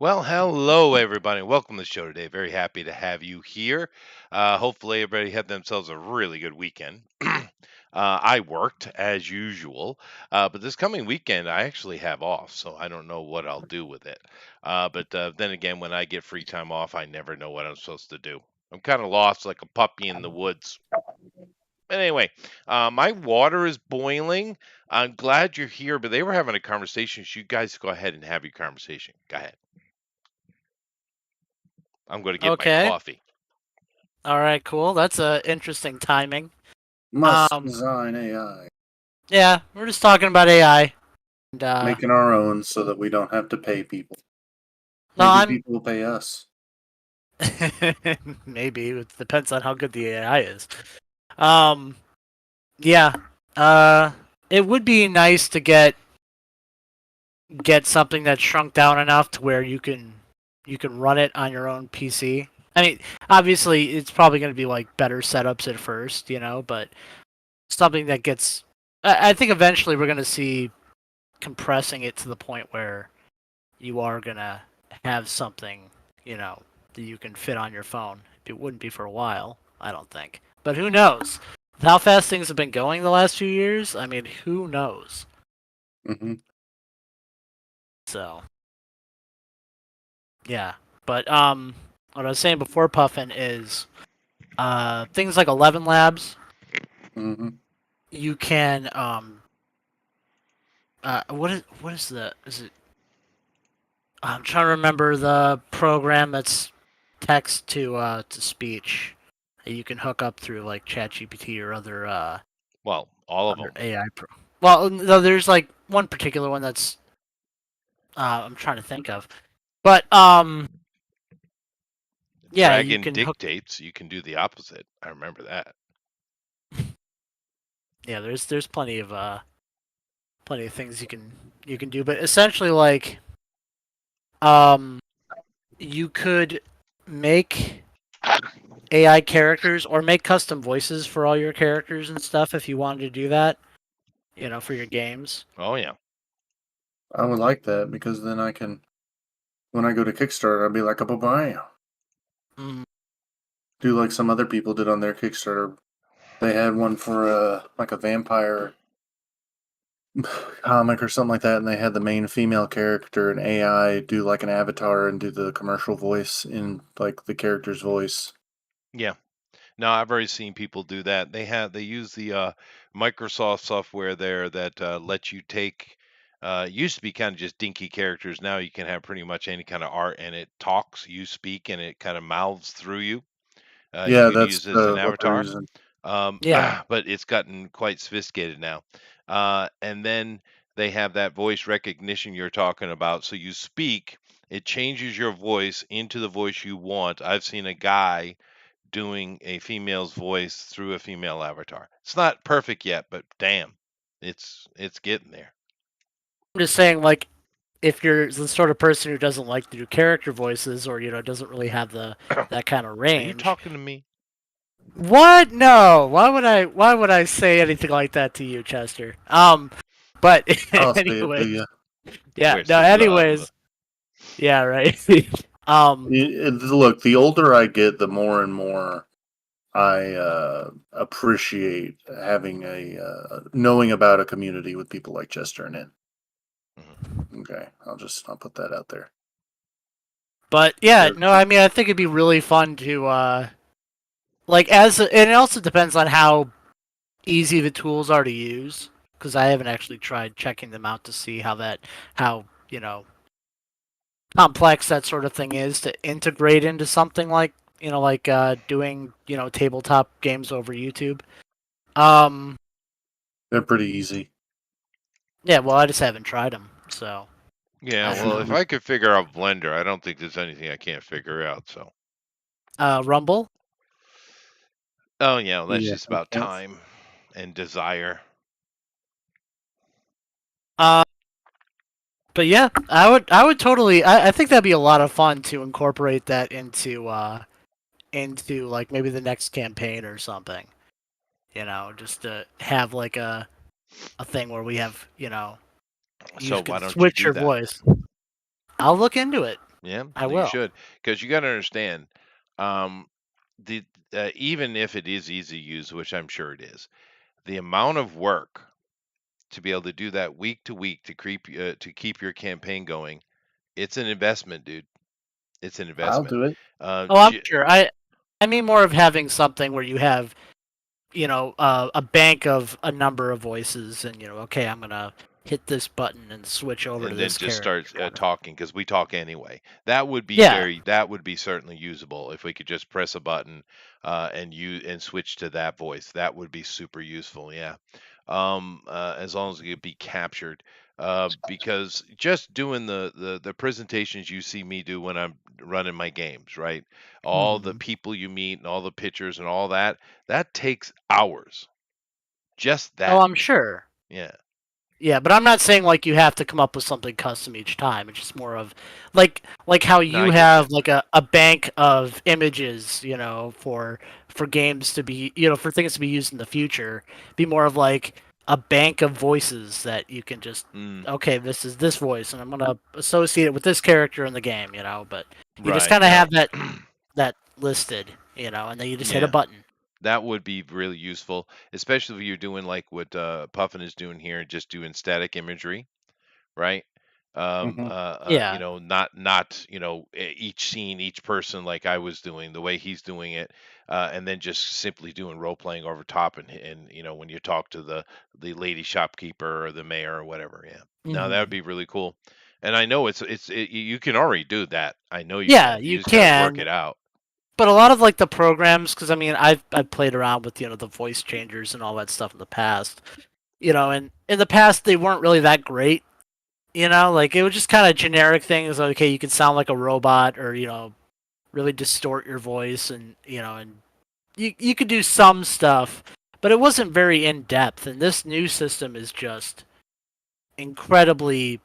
Well, hello everybody. Welcome to the show today. Very happy to have you here. Hopefully, everybody had themselves a really good weekend. I worked as usual, but this coming weekend I actually have off, so I don't know what I'll do with it. But then again, when I get free time off, I never know what I'm supposed to do. I'm kind of lost like a puppy in the woods. But anyway, my water is boiling. I'm glad you're here, but they were having a conversation. So you guys go ahead and have your conversation. Go ahead. I'm going to get my Okay. coffee. All right. Cool. That's interesting timing. Must Um. design AI. Yeah, we're just talking about AI. And Making our own so that we don't have to pay people. no, Maybe I'm people will pay us. maybe it depends on how good the AI is. Um. Yeah. Uh. It would be nice to get something that's shrunk down enough to where you can run it on your own PC. I mean, obviously, it's probably going to be like better setups at first, but something that gets. I think eventually we're going to see compressing it to the point where you are gonna have something, that you can fit on your phone. It wouldn't be for a while, I don't think. But who knows? With how fast things have been going the last few years, I mean, who knows? Hmm. So, yeah. But what I was saying before Puffin is things like 11 Labs, Hmm. you can what is the is it I'm trying to remember the program that's text to speech that you can hook up through like ChatGPT or Well, all of other them. AI Well, no, there's like one particular one that's I'm trying to think of, but yeah, you Dragon can hook. dictates. You can do the opposite. I remember that. Yeah, there's plenty of things you can do, but essentially like um you could make AI characters or make custom voices for all your characters and stuff if you wanted to do that, for your games. Oh yeah. I would like that because then I can, when I go to Kickstarter, I'll be like a bye. Mm, Do like some other people did on their Kickstarter. They had one for like a vampire comic or something like that, and they had the main female character and AI do like an avatar and do the commercial voice in like the character's voice. Yeah. No, I've already seen people do that. They use the Microsoft software there that lets you take used to be kind of just dinky characters. Now you can have pretty much any kind of art and it talks, you speak, and it kind of mouths through you. You Yeah, can that's use it as an what they're avatar. using. yeah. But it's gotten quite sophisticated now. And then they have that voice recognition you're talking about. So you speak, it changes your voice into the voice you want. I've seen a guy doing a female's voice through a female avatar. It's not perfect yet, but damn, it's getting there. I'm just saying, like, if you're the sort of person who doesn't like to do character voices or doesn't really have the Are that kind of you range. talking to me? What? No. Why would I say anything like that to you, Chester? But I'll say it to anyways, you. yeah. Where's No. the love? Anyways, yeah. Right. um. Look, the older I get, the more and more I appreciate having knowing about a community with people like Chester and it. Mhm. Okay, I'll put that out there. But yeah. There- No. I mean, I think it'd be really fun to like and it also depends on how easy the tools are to use because I haven't actually tried checking them out to see how complex that sort of thing is to integrate into something like doing tabletop games over YouTube. Um, They're pretty easy. yeah, well, I just haven't tried them, so Yeah, I don't well, know. if I could figure out Blender, I don't think there's anything I can't figure out. So, Rumble. oh yeah, well, that's Yeah. just about time and desire. Uh, but yeah, I would totally. I think that'd be a lot of fun to incorporate that into like maybe the next campaign or something. Just to have like a thing where we have you So can why don't you switch do your that? voice. I'll look into it. Yeah, I you will. should, because you got to understand, um, the even if it is easy to use, which I'm sure it is, the amount of work to be able to do that week to week to keep your campaign going, it's an investment, dude. It's an I'll investment. do it. Oh, I'm sure. I mean more of having something where you have, a bank of a number of voices, and okay, I'm gonna hit this button and switch over to And then this just character, start kind of thing. talking because we talk anyway. That would be Yeah. that would be certainly usable if we could just press a button and switch to that voice. That would be super useful. Yeah, as long as it could be captured. Because just doing the presentations you see me do when I'm running my games, right? All the Hmm. people you meet and all the pictures and all that, that takes hours. Just Oh, that. I'm sure. Yeah. Yeah, but I'm not saying like you have to come up with something custom each time. It's just more of like how No, you I get you. have like a bank of images, for games to be, for things to be used in the future. Be more of like a bank of voices that you can just, Mm, okay, this is this voice and I'm gonna associate it with this character in the game, but you just right. kinda Now, have that listed, and then you just hit a yeah. button. That would be really useful, especially if you're doing like what Puffin is doing here, just doing static imagery, right? Hmm. Yeah. Not each scene, each person like I was doing, the way he's doing it, and then just simply doing role playing over top, and when you talk to the lady shopkeeper or the mayor or whatever. Yeah, no, that would Mhm. be really cool. And I know you can already do that. I know you Yeah, can. You you just got to work can. it out. But a lot of like the programs, because I mean, I've played around with the voice changers and all that stuff in the past, and in the past they weren't really that great, like it was just kind of generic things. Like, okay, you can sound like a robot, or really distort your voice, and you could do some stuff, but it wasn't very in depth. And this new system is just incredibly,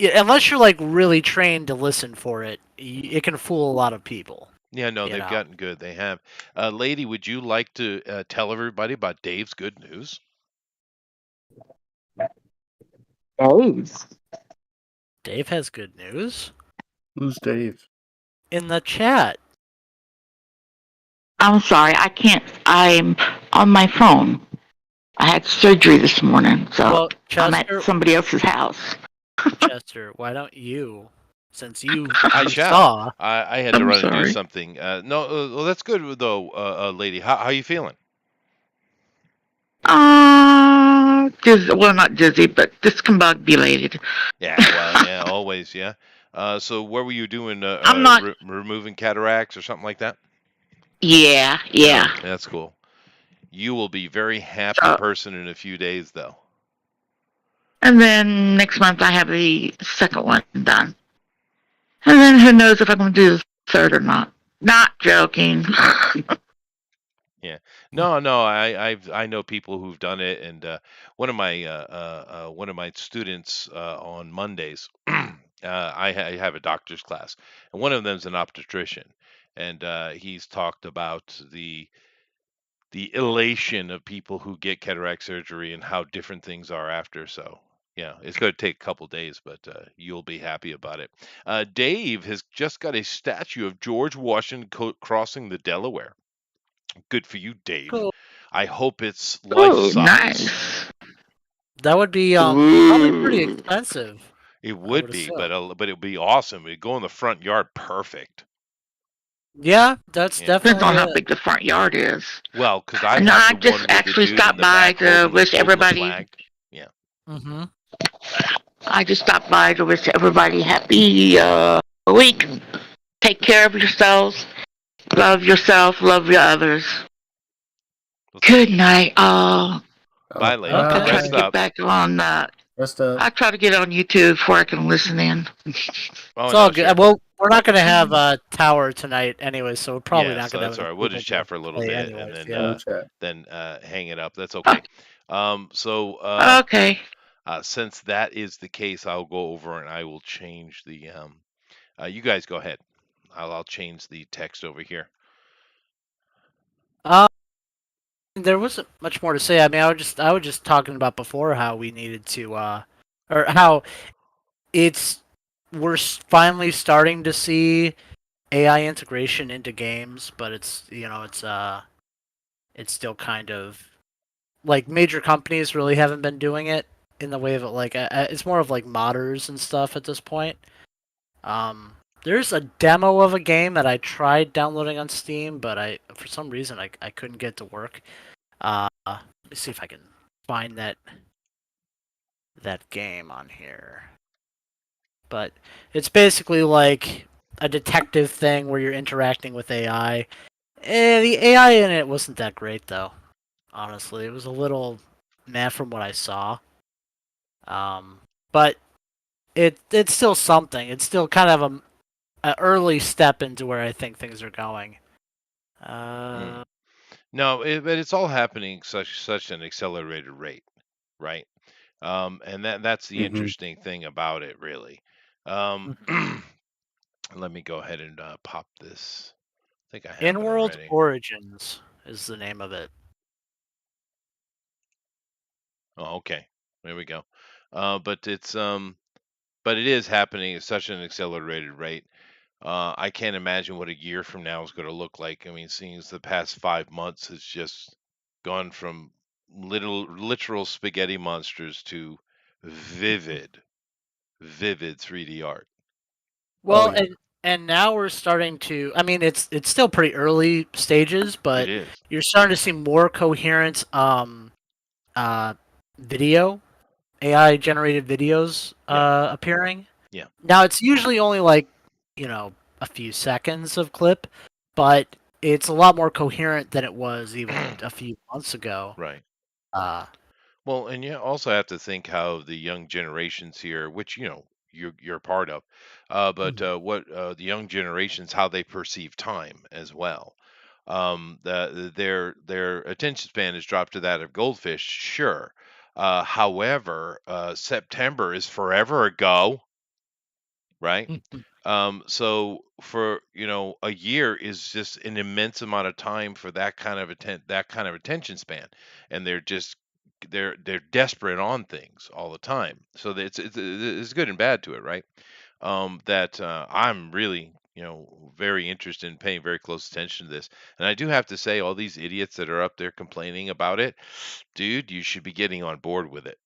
yeah, unless you're like really trained to listen for it, it can fool a lot of people, Yeah, no, you they've know. gotten good. They have. Lady, would you like to tell everybody about Dave's good news? Days. Dave has good news Who's Dave? in the chat. I'm sorry, I can't. I'm on my phone. I had surgery this morning, so Well, I'm at Chester, somebody else's house. why don't you, since you I you shall. saw, I had to I'm run and do sorry. something. No, well, that's good though, lady. How you feeling? Well, not dizzy, but discombobulated. Yeah, well, yeah, always, yeah. So what were you doing? I'm not. Removing cataracts or something like that? Yeah, No, yeah. that's cool. You will be very happy So, person in a few days, though. and then next month I have the second one done, and then who knows if I'm going to do the third or not. Not joking. Yeah. No, no, I know people who've done it, and one of my students on Mondays, I have a doctor's class, and one of them's an obstetrician, and he's talked about the elation of people who get cataract surgery and how different things are after. So yeah, it's going to take a couple days, but you'll be happy about it. Dave has just got a statue of George Washington crossing the Delaware. Good for you, Dave. cool. I hope it's life Oh, size. nice. That would be probably pretty Ooh. expensive, It I would would be, assume. but it'd be awesome. It'd go in the front yard perfect. Yeah, that's Yeah. Depends definitely on how a big the front yard is. Well, because I And have I the just one with the actually dude in stopped the by back to wish holding the everybody. flag. Yeah. hmm I just stopped by to wish everybody happy week. Take care of yourselves. Love yourself. Love your others. Well, Good thank you. night. Bye, Oh, lady. I'll Okay. try to Rest get up. back on. rest up. I'll try to get on YouTube before I can listen in. Oh It's no, all good. sure. Well, we're not gonna have a tower tonight anyway, so we're probably Yeah, not so gonna have that's all enough right. We'll people just to chat for a little play bit and anyways. then Yeah. Chat. hang it up. That's Oh, okay. So okay. since that is the case, I'll go over and I will change the you guys go ahead. I'll change the text over here. Um, there wasn't much more to say. I mean, I was just talking about before how we needed to, or how it's we're finally starting to see AI integration into games, but it's still kind of like major companies really haven't been doing it in the way of like it's more of like modders and stuff at this point. Um, there's a demo of a game that I tried downloading on Steam, but I for some reason I couldn't get it to work. Let me see if I can find that game on here. But it's basically like a detective thing where you're interacting with AI. The AI in it wasn't that great though. Honestly, it was a little meh from what I saw. But it's still something. It's still kind of an early step into where I think things are going. Mm. Uh, No, but it's all happening such an accelerated rate, right? And that's the Mm-hmm. interesting thing about it, really. mhm. Let me go ahead and pop this. I think I have it In-World already. Origins is the name of it. Oh, okay. There we go. But but it is happening at such an accelerated rate. I can't imagine what a year from now is going to look like. I mean, seeing as the past 5 months has just gone from literal spaghetti monsters to vivid, vivid 3D art. Oh Well, yeah. and now we're starting to. I mean, it's still pretty early stages, It but is. you're starting to see more coherent uh video AI generated videos Yeah. appearing. Yeah. Now it's usually only like a few seconds of clip, but it's a lot more coherent than it was even a few months ago. Right. Uh, Well, and you also have to think how the young generations here, which you're part of, but mhm. what the young generations how they perceive time as well. Their attention span has dropped to that of goldfish, sure. However, September is forever ago, right? So for a year is just an immense amount of time for that kind of attention span, and they're desperate on things all the time. So that it's good and bad to it, right? That I'm really very interested in paying very close attention to this, and I do have to say, all these idiots that are up there complaining about it, dude, you should be getting on board with it.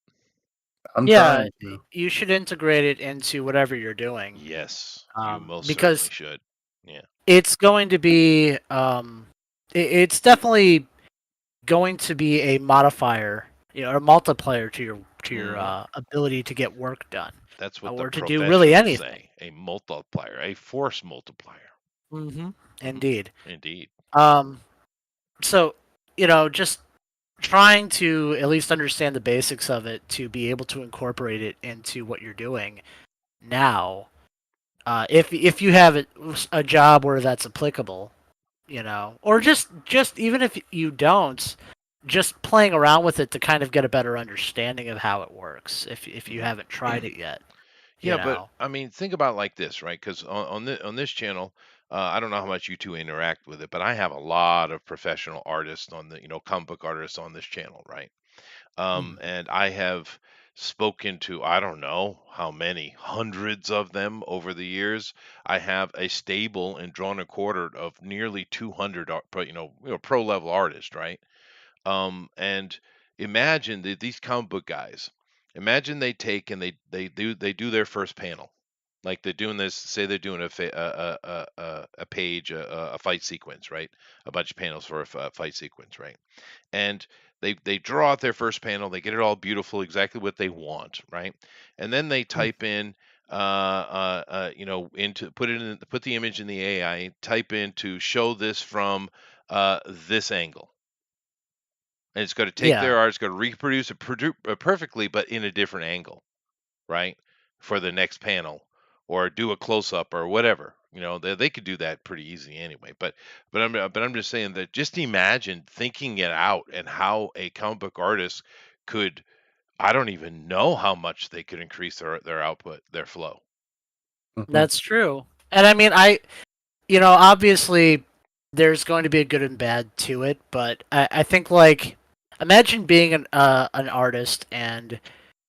I'm Yeah, trying to. you should integrate it into whatever you're doing, Yes, you most certainly because should. Yeah. it's going to be it's definitely going to be a modifier, a multiplier to your Hmm. ability to get work done, That's what the or to do really professionals anything. say, a multiplier, a force multiplier. Hmm. Hmm. Indeed. Indeed. Um, so just trying to at least understand the basics of it to be able to incorporate it into what you're doing now. If you have a job where that's applicable, or just even if you don't, just playing around with it to kind of get a better understanding of how it works. If you Hmm. haven't tried it yet, you Yeah, but know. I mean, think about it like this, right? Because on this channel, I don't know how much you two interact with it, but I have a lot of professional artists on the comic book artists on this channel, right? Mhm. And I have spoken to, I don't know how many hundreds of them over the years. I have a stable and drawn and quartered of nearly 200 pro level artists, right? And imagine that these comic book guys, imagine they take and they do their first panel, like they're doing this. Say they're doing a page, a fight sequence, right? A bunch of panels for a fight sequence, right? And they draw out their first panel, they get it all beautiful, exactly what they want, right? And then they Mhm. type in into put the image in the AI, type in to show this from this angle, and it's going to take Yeah, their art, it's going to reproduce it perfectly, but in a different angle, right? For the next panel, or do a close up or whatever. They could do that pretty easy anyway. But I'm just saying that just imagine thinking it out and how a comic book artist could. I don't even know how much they could increase their output, their flow. Mhm. that's true. And I mean, obviously, there's going to be a good and bad to it, but I think like imagine being an artist and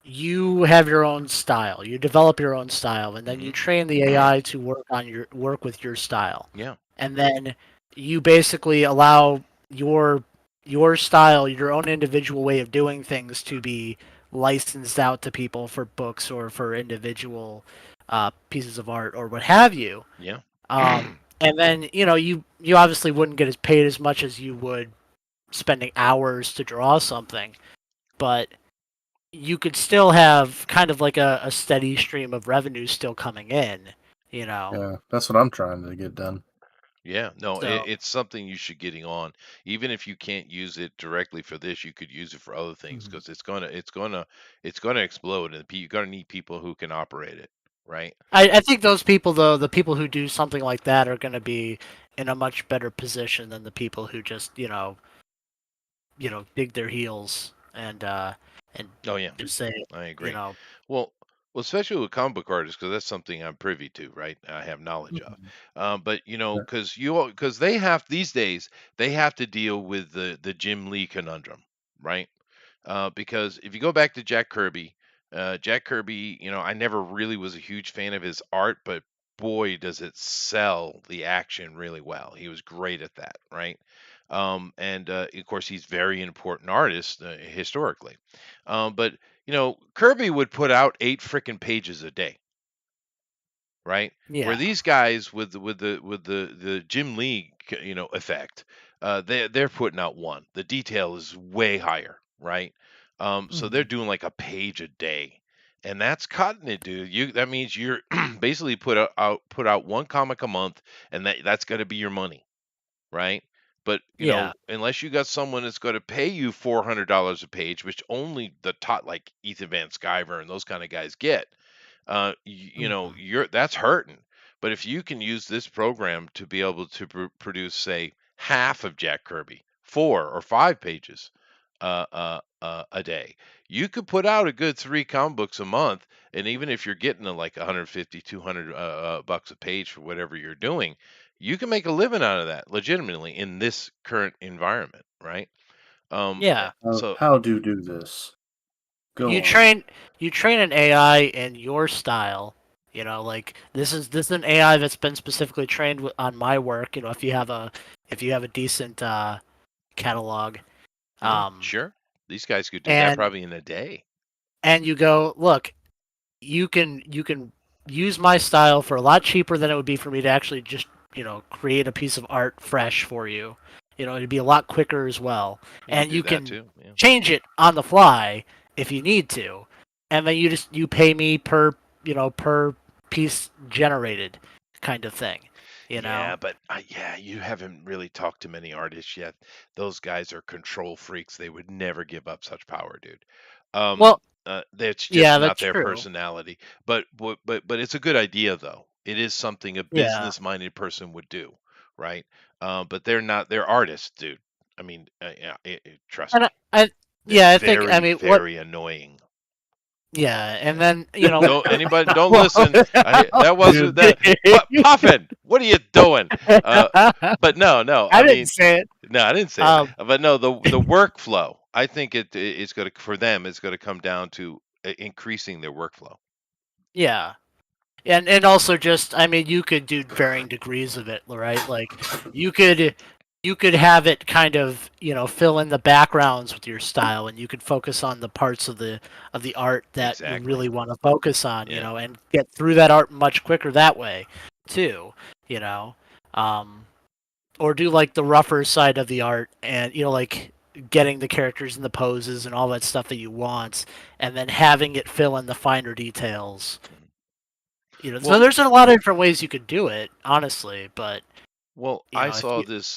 you have your own style. You develop your own style, and then you Hmm. train the AI to work with your style. Yeah. And then you basically allow your your style, your own individual way of doing things to be licensed out to people for books or for individual pieces of art or what have you. Yeah. And then you obviously wouldn't get as paid as much as you would spending hours to draw something, but you could still have kind of like a steady stream of revenue still coming in, you know. Yeah, that's what I'm trying to get done. Yeah, no, So it's something you should getting on. Even if you can't use it directly for this, you could use it for other things mhm. because it's gonna explode, and you're gonna need people who can operate it, right? I think those people though, the people who do something like that are going to be in a much better position than the people who just dig their heels and Oh yeah, just say, I you agree. know. Well, especially with comic book artists, because that's something I'm privy to, right? I have knowledge of. Mhm. But Yeah. because they have these days, they have to deal with the Jim Lee conundrum, right? Because if you go back to Jack Kirby, I never really was a huge fan of his art, but boy, does it sell the action really well. He was great at that, right? And of course, he's very important artist historically. But Kirby would put out 8 freaking pages a day, right? Where Yeah. these guys with the Jim Lee effect, they're putting out one. The detail is way higher, right? So they're Mhm. doing like a page a day, and that's cutting it, dude. That means you're basically put out one comic a month, and that's going to be your money, right? But Yeah. unless you got someone that's going to pay you $400 a page, which only the top like Ethan Van Sciver and those kind of guys get, Mhm. you're that's hurting. But if you can use this program to be able to produce, say, half of Jack Kirby, 4 or 5 pages a day, you could put out a good 3 comic books a month. And even if you're getting to like 150, 200 bucks a page for whatever you're doing, you can make a living out of that legitimately in this current environment, right? Yeah. So How do you do this? Go you on. train you train an AI in your style. Like this is an AI that's been specifically trained on my work. If you have a decent catalog, yeah, um, sure, these guys could do that and probably in a day. and you go, look, you can use my style for a lot cheaper than it would be for me to actually just create a piece of art fresh for you. It'd be a lot quicker as well, You can and do you that can too. Yeah. change it on the fly if you need to, and then you pay me per piece generated kind of thing. You Yeah, know. but yeah, you haven't really talked to many artists yet. Those guys are control freaks. They would never give up such power, dude. Um, Well, that's just yeah, not that's their true. personality. But it's a good idea though. It is something a Yeah, business-minded person would do, right? But they're not. They're artists, dude. I mean, yeah, trust and me. They're yeah, I think I very, mean what. very annoying. Yeah, and Yeah. then Don't anybody don't well, listen. That wasn't Dude, that. What Puffin? What are you doing? Uh, but no, no. I I didn't mean, say it. no, I didn't say it. Um, But no, the workflow. I think it's going to for them. It's going to come down to increasing their workflow. yeah, and also just I mean you could do varying degrees of it, right? Like you could you could have it kind of fill in the backgrounds with your style, and you could focus on the parts of the art that you Exactly. really want to focus on, Yeah. and get through that art much quicker that way, too. You know, um, or do like the rougher side of the art, and like getting the characters and the poses and all that stuff that you want, and then having it fill in the finer details. Mhm. So Well, there's a lot of different ways you could do it, honestly. But I if saw you, this.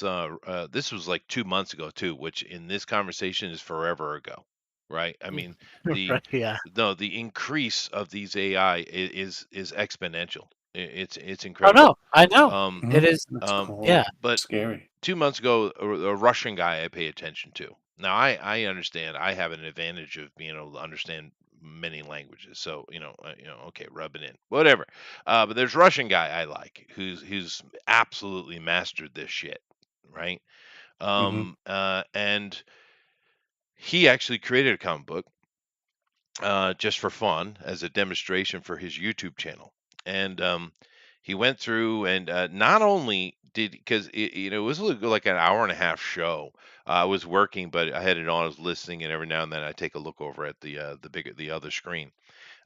This was like 2 months ago too, which in this conversation is forever ago, right? I mean, the right, yeah. no, the increase of these AI is exponential. It's Oh incredible. no, I know Um, it is. that's Yeah, cool. but Scary. 2 months ago, a Russian guy I pay attention to. Now I understand I have an advantage of being able to understand many languages, so okay, rub it in, whatever. But there's a Russian guy I like who's absolutely mastered this shit, right? Hmm. And he actually created a comic book, just for fun as a demonstration for his YouTube channel. And he went through and not only did because it was like an hour and a half show. I was working, but I had it on. I was listening, and every now and then I take a look over at the other screen.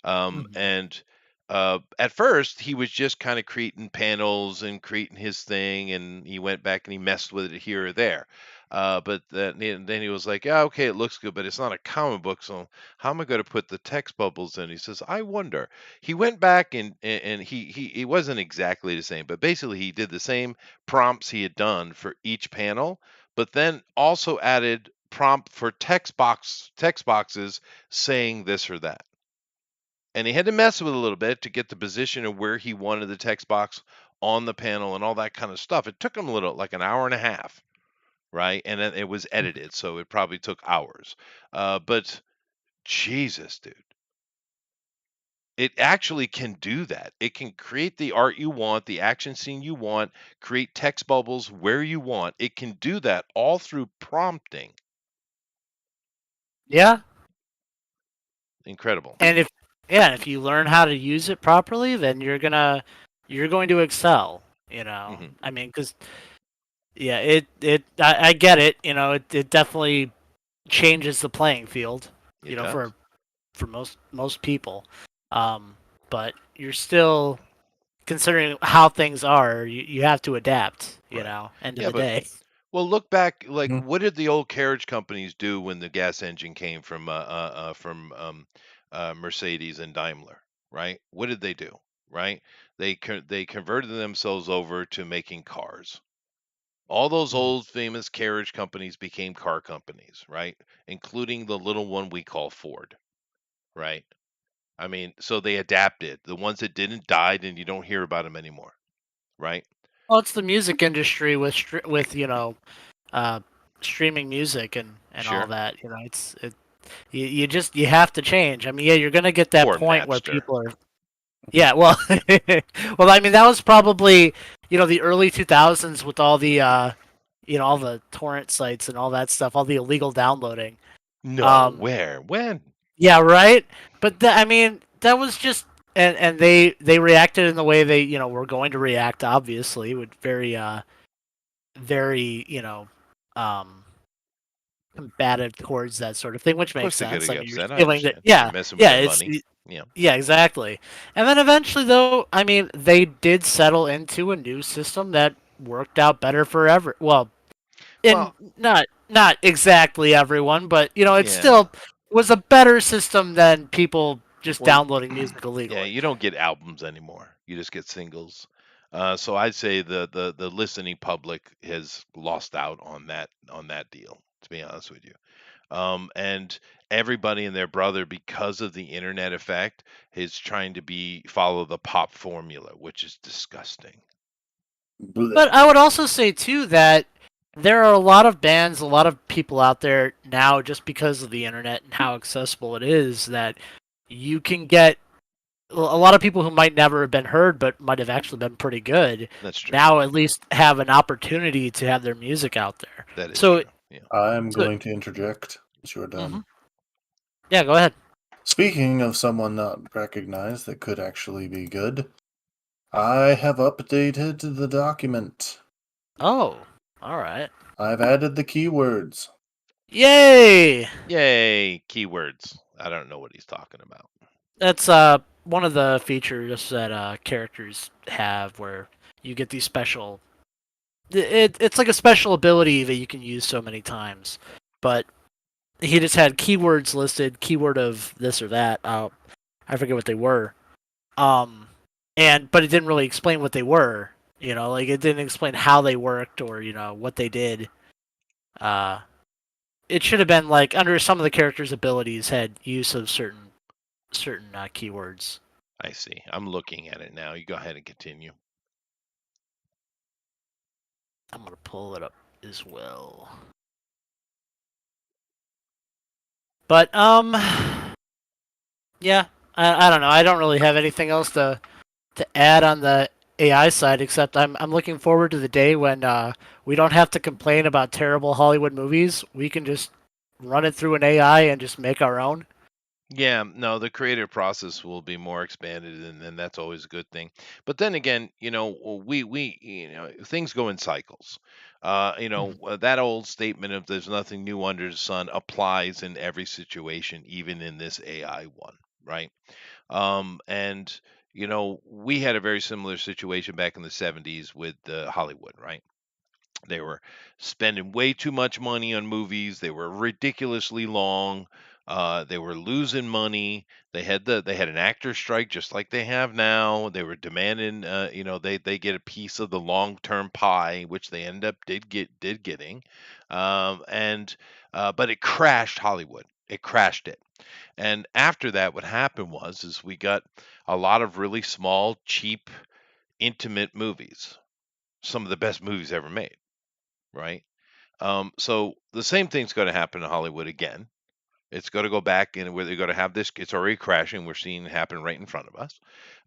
And at first, he was just kind of creating panels and creating his thing, and he went back and he messed with it here or there. But then he was like, "Yeah, okay, it looks good, but it's not a comic book, so how am I going to put the text bubbles in?" He says, "I wonder." He went back and he wasn't exactly the same, but basically he did the same prompts he had done for each panel, but then also added prompt for text boxes saying this or that. And he had to mess with it a little bit to get the position of where he wanted the text box on the panel and all that kind of stuff. It took him a little, like an hour and a half, right? And then it was edited, so it probably took hours. But Jesus, dude, it actually can do that. It can create the art you want, the action scene you want, create text bubbles where you want. It can do that all through prompting. Yeah, Incredible. and if you learn how to use it properly, then you're going to excel. Hmm. I mean, because yeah, I get it. It definitely changes the playing field. It does. For most people, um, but you're still considering how things are. You have to adapt. Right. End of Yeah, the but day. well, look back. Like, Mhm. what did the old carriage companies do when the gas engine came from Mercedes and Daimler? Right? What did they do? Right? They converted themselves over to making cars. All those Mhm. old famous carriage companies became car companies, right? Including the little one we call Ford, right? I mean, so they adapted. The ones that didn't died, and you don't hear about them anymore, right? Well, it's the music industry with uh, streaming music and all Sure. that. You have to change. I mean, yeah, you're gonna get that Or point where Napster. people are. Yeah, well, well, I mean, that was probably the early 2000s with all the all the torrent sites and all that stuff, all the illegal downloading. No, Um, where? When? yeah, right. But I mean, that was just and they reacted in the way they were going to react, obviously, with very um combative towards that sort of thing, which Of makes course they're gonna sense. I get mean, you're upset. I stealing that. understand. You're Yeah, messing with yeah, their money. Yeah. yeah, exactly. And then eventually, though, I mean, they did settle into a new system that worked out better for well, in Well, not exactly everyone, but it yeah. still was a better system than people just Well, downloading music yeah, illegally. you don't get albums anymore. You just get singles. So I'd say the listening public has lost out on that deal, to be honest with you. And everybody and their brother, because of the internet effect, is trying to follow the pop formula, which is disgusting. But Blech. I would also say too that there are a lot of bands, a lot of people out there now, just because of the internet and how accessible it is, that you can get a lot of people who might never have been heard, but might have actually been pretty good. That's true. Now, at least have an opportunity to have their music out there. That is So, true. Yeah. I'm so going to interject once you're mhm. done. Yeah, go ahead. Speaking of someone not recognized that could actually be good, I have updated the document. Oh, all right. I've added the keywords. Yay! Yay, keywords. I don't know what he's talking about. That's one of the features that characters have, where you get these special. It's like a special ability that you can use so many times, but he just had keywords listed, keyword of this or that. I forget what they were. Um, but it didn't really explain what they were. Like it didn't explain how they worked or what they did. Uh, it should have been like under some of the characters' abilities had use of certain keywords. I see. I'm looking at it now. You go ahead and continue. I'm gonna pull it up as well. But yeah, I don't know. I don't really have anything else to add on the AI side, except I'm looking forward to the day when we don't have to complain about terrible Hollywood movies. We can just run it through an AI and just make our own. Yeah, no, the creative process will be more expanded, and that's always a good thing. But then again, things go in cycles. Mhm. That old statement of "there's nothing new under the sun" applies in every situation, even in this AI one, right? And we had a very similar situation back in the '70s with Hollywood, right? They were spending way too much money on movies. They were ridiculously long. They were losing money. They had an actor strike just like they have now. They were demanding, they get a piece of the long term pie, which they end up did getting, and but it crashed Hollywood. It crashed it. And after that, what happened was is we got a lot of really small, cheap, intimate movies. Some of the best movies ever made, right? So the same thing's going to happen in Hollywood again. It's going to go back and where they're going to have this. It's already crashing. We're seeing it happen right in front of us.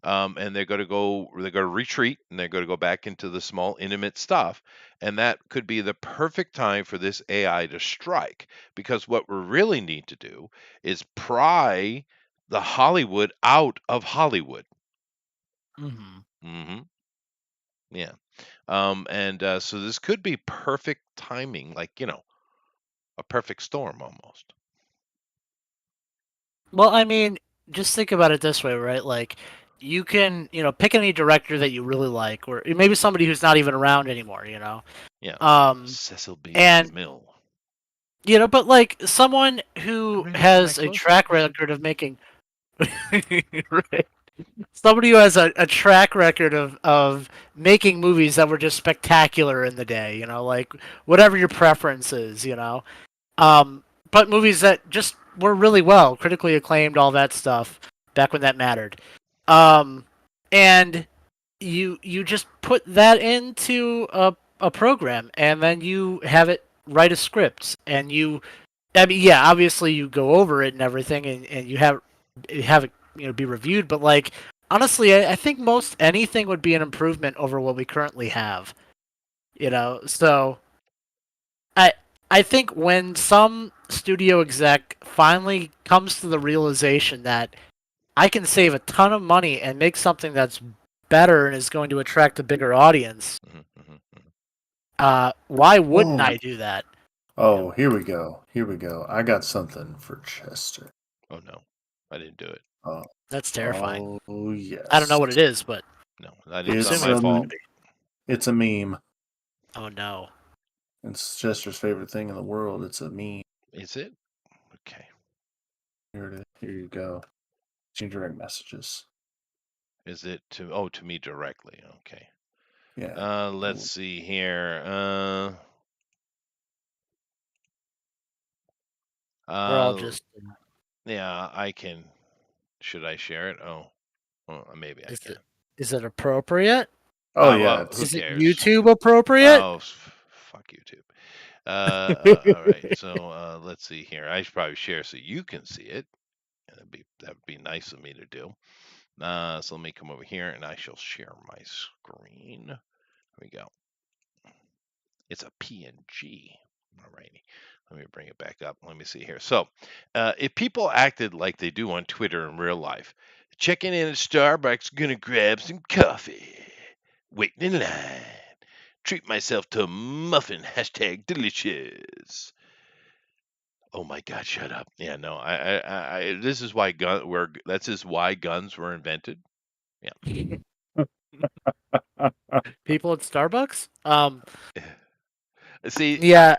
And they're going to go. They're going to retreat, and they're going to go back into the small, intimate stuff. And that could be the perfect time for this AI to strike, because what we really need to do is pry the Hollywood out of Hollywood. Mhm. Hmm. Yeah. And so this could be perfect timing, like a perfect storm almost. Well, I mean, just think about it this way, right? Like, you can, pick any director that you really like, or maybe somebody who's not even around anymore, Yeah. Um, Cecil B. and DeMille. but like someone who Ready for my has a close track ups. record of making, right? Somebody who has a track record of making movies that were just spectacular in the day, like whatever your preference is, Um, but movies that just were really well, critically acclaimed, all that stuff, back when that mattered. Um, and you just put that into a program, and then you have it write a script, and I mean, yeah, obviously you go over it and everything, and you have it, be reviewed. But like, honestly, I think most anything would be an improvement over what we currently have. So I I think when some studio exec finally comes to the realization that I can save a ton of money and make something that's better and is going to attract a bigger audience, Hmm. why wouldn't Oh, I do that? Yep. oh, here we go. Here we go. I got something for Chester. Oh no, I didn't do it. Oh, That's terrifying. oh I don't know yes. what it is, but No, I'm it's not It's my assuming it's fault. um, it's a meme. oh no. It's Chester's favorite thing in the world. It's a meme. Is it? Okay. Here it is. Here you go. Change direct messages. Is it to me directly? Okay. Yeah. Let's see here. We're all Uh, just yeah, I can. Should I share it? Oh, maybe I is can. it appropriate? Oh yeah. Well, who It's Is it cares? YouTube appropriate? Oh, fuck YouTube. All right. So let's see here. I should probably share so you can see it. That would be nice of me to do. So let me come over here and I shall share my screen. Here we go. It's a PNG. Alrighty. Let me bring it back up. Let me see here. So, if people acted like they do on Twitter in real life, checking in at Starbucks, gonna grab some coffee, waiting in line, treat myself to a muffin, hashtag delicious. Oh my God, shut up. Yeah, no, this is why that's just why guns were invented. Yeah. People at Starbucks? See, Yeah.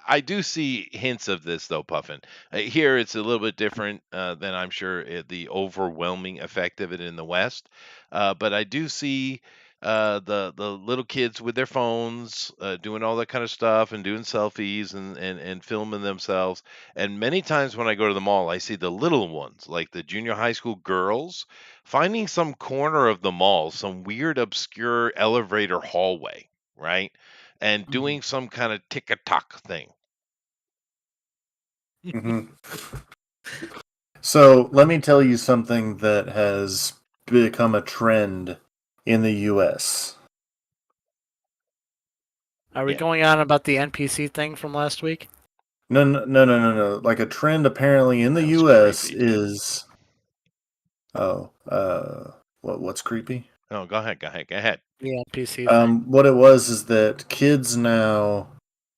I do see hints of this though, Puffin. Here, it's a little bit different than I'm sure the overwhelming effect of it in the West. But I do see the little kids with their phones doing all that kind of stuff and doing selfies and filming themselves. And many times when I go to the mall, I see the little ones, like the junior high school girls, finding some corner of the mall, some weird, obscure elevator hallway, right? And Mhm. doing some kind of tick-a-tock thing. hmm So let me tell you something that has become a trend in the U.S. Are we Yeah. going on about the NPC thing from last week? No. Like a trend apparently in the That was U.S. creepy, dude. is what's creepy? No, go ahead. Yeah, PC thing. What it was is that kids now,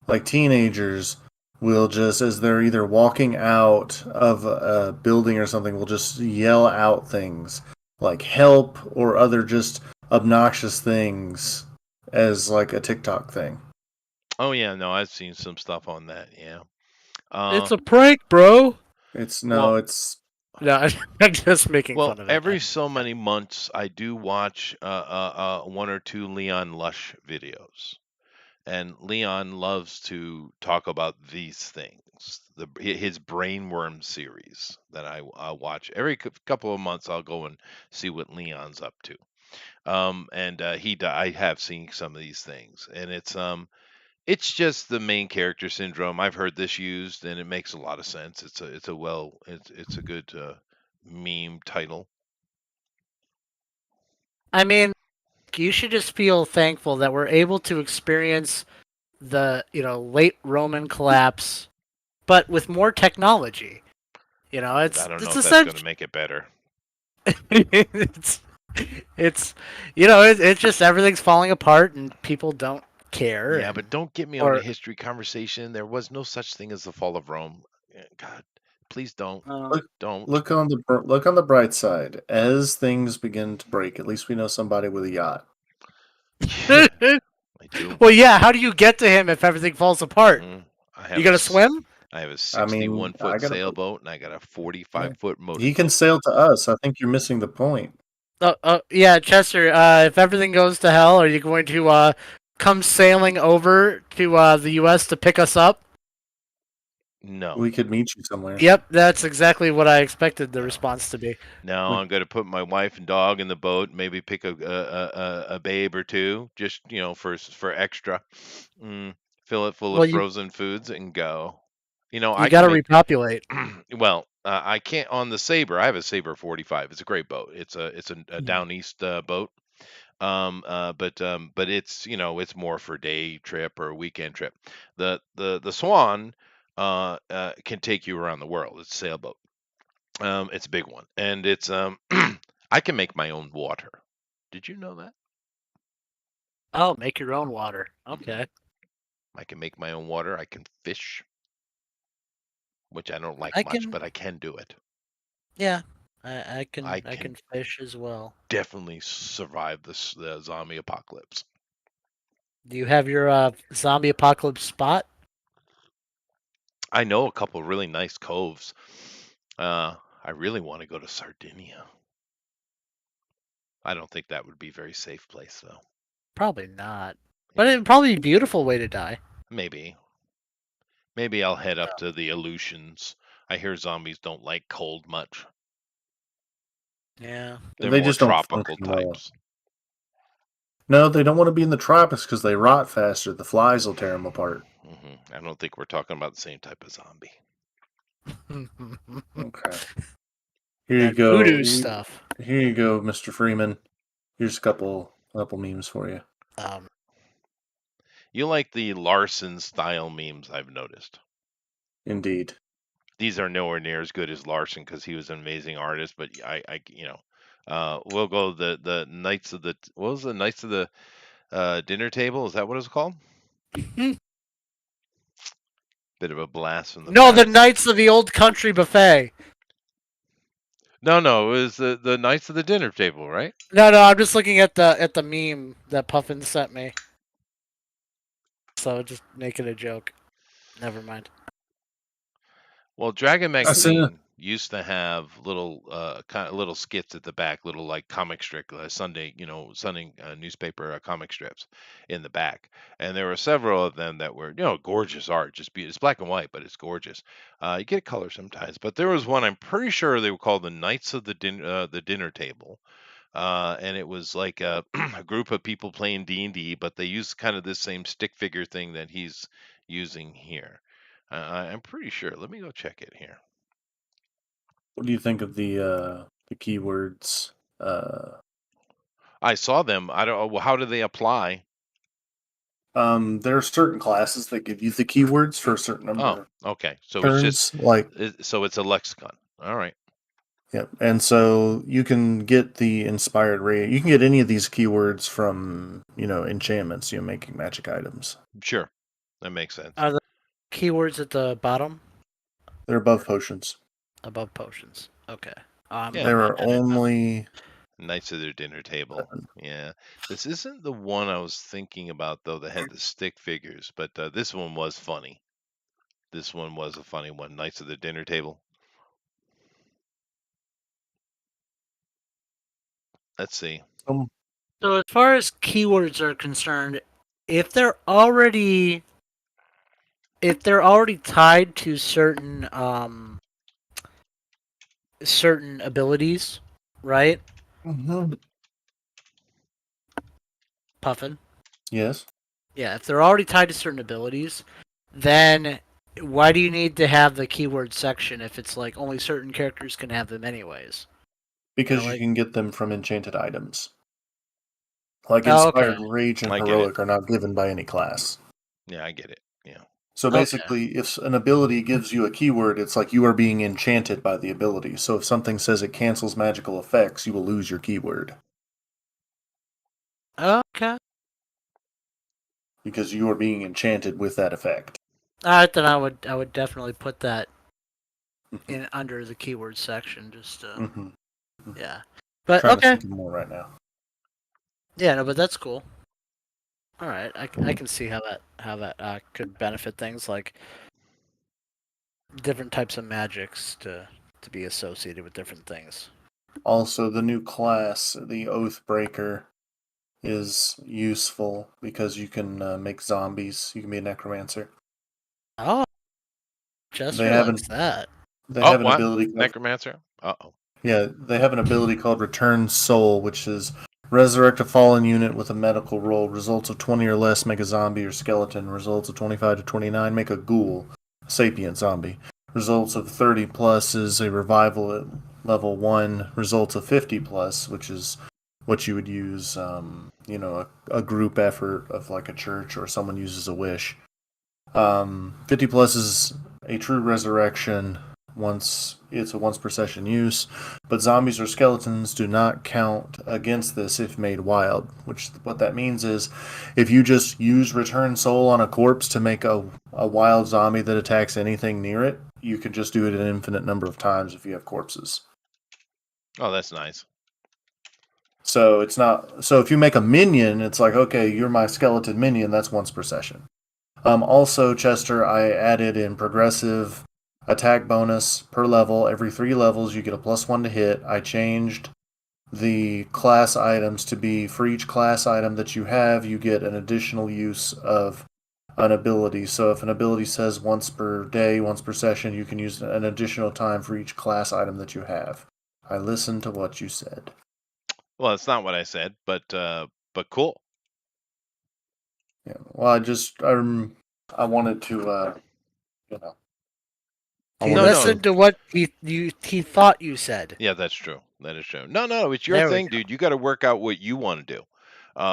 like teenagers, will just as they're either walking out of a building or something, will just yell out things like help or other just obnoxious things as like a TikTok thing. Oh yeah, no, I've seen some stuff on that. Yeah. It's a prank, bro. It's Well, no, it's No, I'm just making well, fun of it. every so many months, I do watch one or two Leon Lush videos, and Leon loves to talk about these things. His brainworm series that I watch every couple of months. I'll go and see what Leon's up to. And I have seen some of these things, and it's just the main character syndrome. I've heard this used, and it makes a lot of sense. It's a good meme title. I mean, you should just feel thankful that we're able to experience the late Roman collapse, but with more technology. I don't know It's if that's going to essentially make it better. it's it's it's just everything's falling apart and people don't care Yeah, and but don't get me on a or history conversation. There was no such thing as the fall of Rome. God, please don't. look Don't. look on the bright side. As things begin to break, at least we know somebody with a yacht. Yeah, I do. well, yeah, how do you get to him if everything falls apart? Mm, I You have gotta swim? I have a I mean, 61 I foot gotta. sailboat and I got a Yeah. 45-foot He can motorboat. sail to us. I think you're missing the point. Yeah, Chester. If everything goes to hell, are you going to come sailing over to the U.S. to pick us up? No, We could meet you somewhere. Yep, that's exactly what I expected the no. response to be. No, We, I'm gonna put my wife and dog in the boat, maybe pick a babe or two, just for extra. Mm, fill it full of Well, you frozen foods and go. you I got can to make. repopulate. Well, I can't on the Saber. I have a Saber 45. It's a great boat. It's a Hmm. down east boat. But it's more for day trip or a weekend trip. The Swan can take you around the world. It's a sailboat. It's a big one, and it's I can make my own water. Did you know that? Oh, make your own water. Hmm. Okay. I can make my own water. I can fish, which I don't like I much, can. but I can do it. Yeah, I can. I I can can fish as well. definitely survive the zombie apocalypse. Do you have your zombie apocalypse spot? I know a couple really nice coves. I really want to go to Sardinia. I don't think that would be a very safe place, though. Probably not. But Yeah, it'd probably be a beautiful way to die. maybe. Maybe I'll head up to the Aleutians. I hear zombies don't like cold much. Yeah. They're they more just don't tropical function well. types. No, they don't want to be in the tropics because they rot faster. The flies will tear them apart. I don't think we're talking about the same type of zombie. Okay. Here you That voodoo go. stuff. Here you go, Mr. Freeman. Here's a couple memes for you. Um, You like the Larson style memes, I've noticed. Indeed. These are nowhere near as good as Larson because he was an amazing artist, but we'll go the Knights of the what was the Knights of the dinner table? Is that what it's called? Bit of a blast from the no, the past. Knights of the Old Country Buffet. No, it was the Knights of the dinner table, right? No, I'm just looking at the meme that Puffin sent me. So just making a joke. Never mind. Well, Dragon I sent. Magazine used to have little kind of little skits at the back, little like comic strip, Sunday newspaper comic strips in the back, and there were several of them that were gorgeous art, it's black and white, but it's gorgeous. You get color sometimes, but there was one I'm pretty sure they were called the Knights of the dinner table. And it was like a group of people playing D&D, but they used kind of this same stick figure thing that he's using here. I'm pretty sure. Let me go check it here. What do you think of the keywords? I saw them. I don't. Well, how do they apply? There are certain classes that give you the keywords for a certain number Oh, of okay. So it's just turns. Like, so it's a lexicon. All right. yeah, and so you can get the inspired ray. You can get any of these keywords from enchantments. Making magic items. Sure. That makes sense. Are the keywords at the bottom They're above potions. above potions? Okay. Yeah. There I'm are adding them. only Knights of their dinner table. Yeah. This isn't the one I was thinking about though that had the stick figures, but this one was funny. This one was a funny one. Knights of the dinner table. Let's see. So as far as keywords are concerned, if they're already tied to certain abilities, right? Mhm. Puffin. Yes, Yeah, if they're already tied to certain abilities, then why do you need to have the keyword section if it's like only certain characters can have them anyways? because you Like, can get them from enchanted items. Like oh, okay, inspired rage and I get it. heroic are not given by any class. Yeah, I get it. Yeah. So okay, basically, if an ability gives you a keyword, it's like you are being enchanted by the ability. So if something says it cancels magical effects, you will lose your keyword okay. because you are being enchanted with that effect. All right, then I would definitely put that Mhm. in under the keyword section. Just Mhm. yeah, but Trying to okay, think of more right now. yeah, no, but that's cool. All right, I can see how that could benefit things like different types of magics to be associated with different things. Also, the new class, the Oathbreaker, is useful because you can make zombies. You can be a necromancer. Oh, They Chester have likes an that. they Oh, have an what? ability called Necromancer? Uh-oh. Yeah, they have an ability called Return Soul, which is resurrect a fallen unit with a medical roll. Results of 20 or less make a zombie or skeleton. Results of 25 to 29 make a ghoul, sapient zombie. Results of 30 plus is a revival at level 1. Results of 50 plus, which is what you would use, a group effort of like a church or someone uses a wish. 50 plus is a true resurrection. It's a once per session use, but zombies or skeletons do not count against this if made wild. Which what that means is, if you just use Return Soul on a corpse to make a wild zombie that attacks anything near it, you can just do it an infinite number of times if you have corpses. Oh, that's nice. So it's not. So if you make a minion, it's like, okay, you're my skeleton minion. That's once per session. Also, Chester, I added in progressive attack bonus per level. Every 3 levels, you get a +1 to hit. I changed the class items to be for each class item that you have, you get an additional use of an ability. So if an ability says once per day, once per session, you can use an additional time for each class item that you have. I listened to what you said. Well, it's not what I said, but cool. Yeah. Well, I wanted to you know I He No, wanted no. to listened to what he thought you said. Yeah, that's true. That is true. No, it's your There we thing, go. dude. You got to work out what you want to do.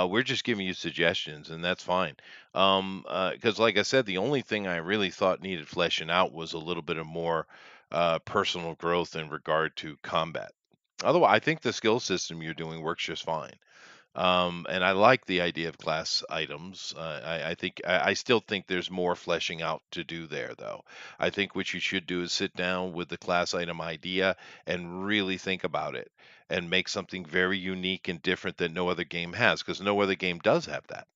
We're just giving you suggestions, and that's fine. Because like I said, the only thing I really thought needed fleshing out was a little bit of more personal growth in regard to combat. Otherwise, I think the skill system you're doing works just fine. And I like the idea of class items. I still think there's more fleshing out to do there, though. I think what you should do is sit down with the class item idea and really think about it and make something very unique and different that no other game has, because no other game does have that,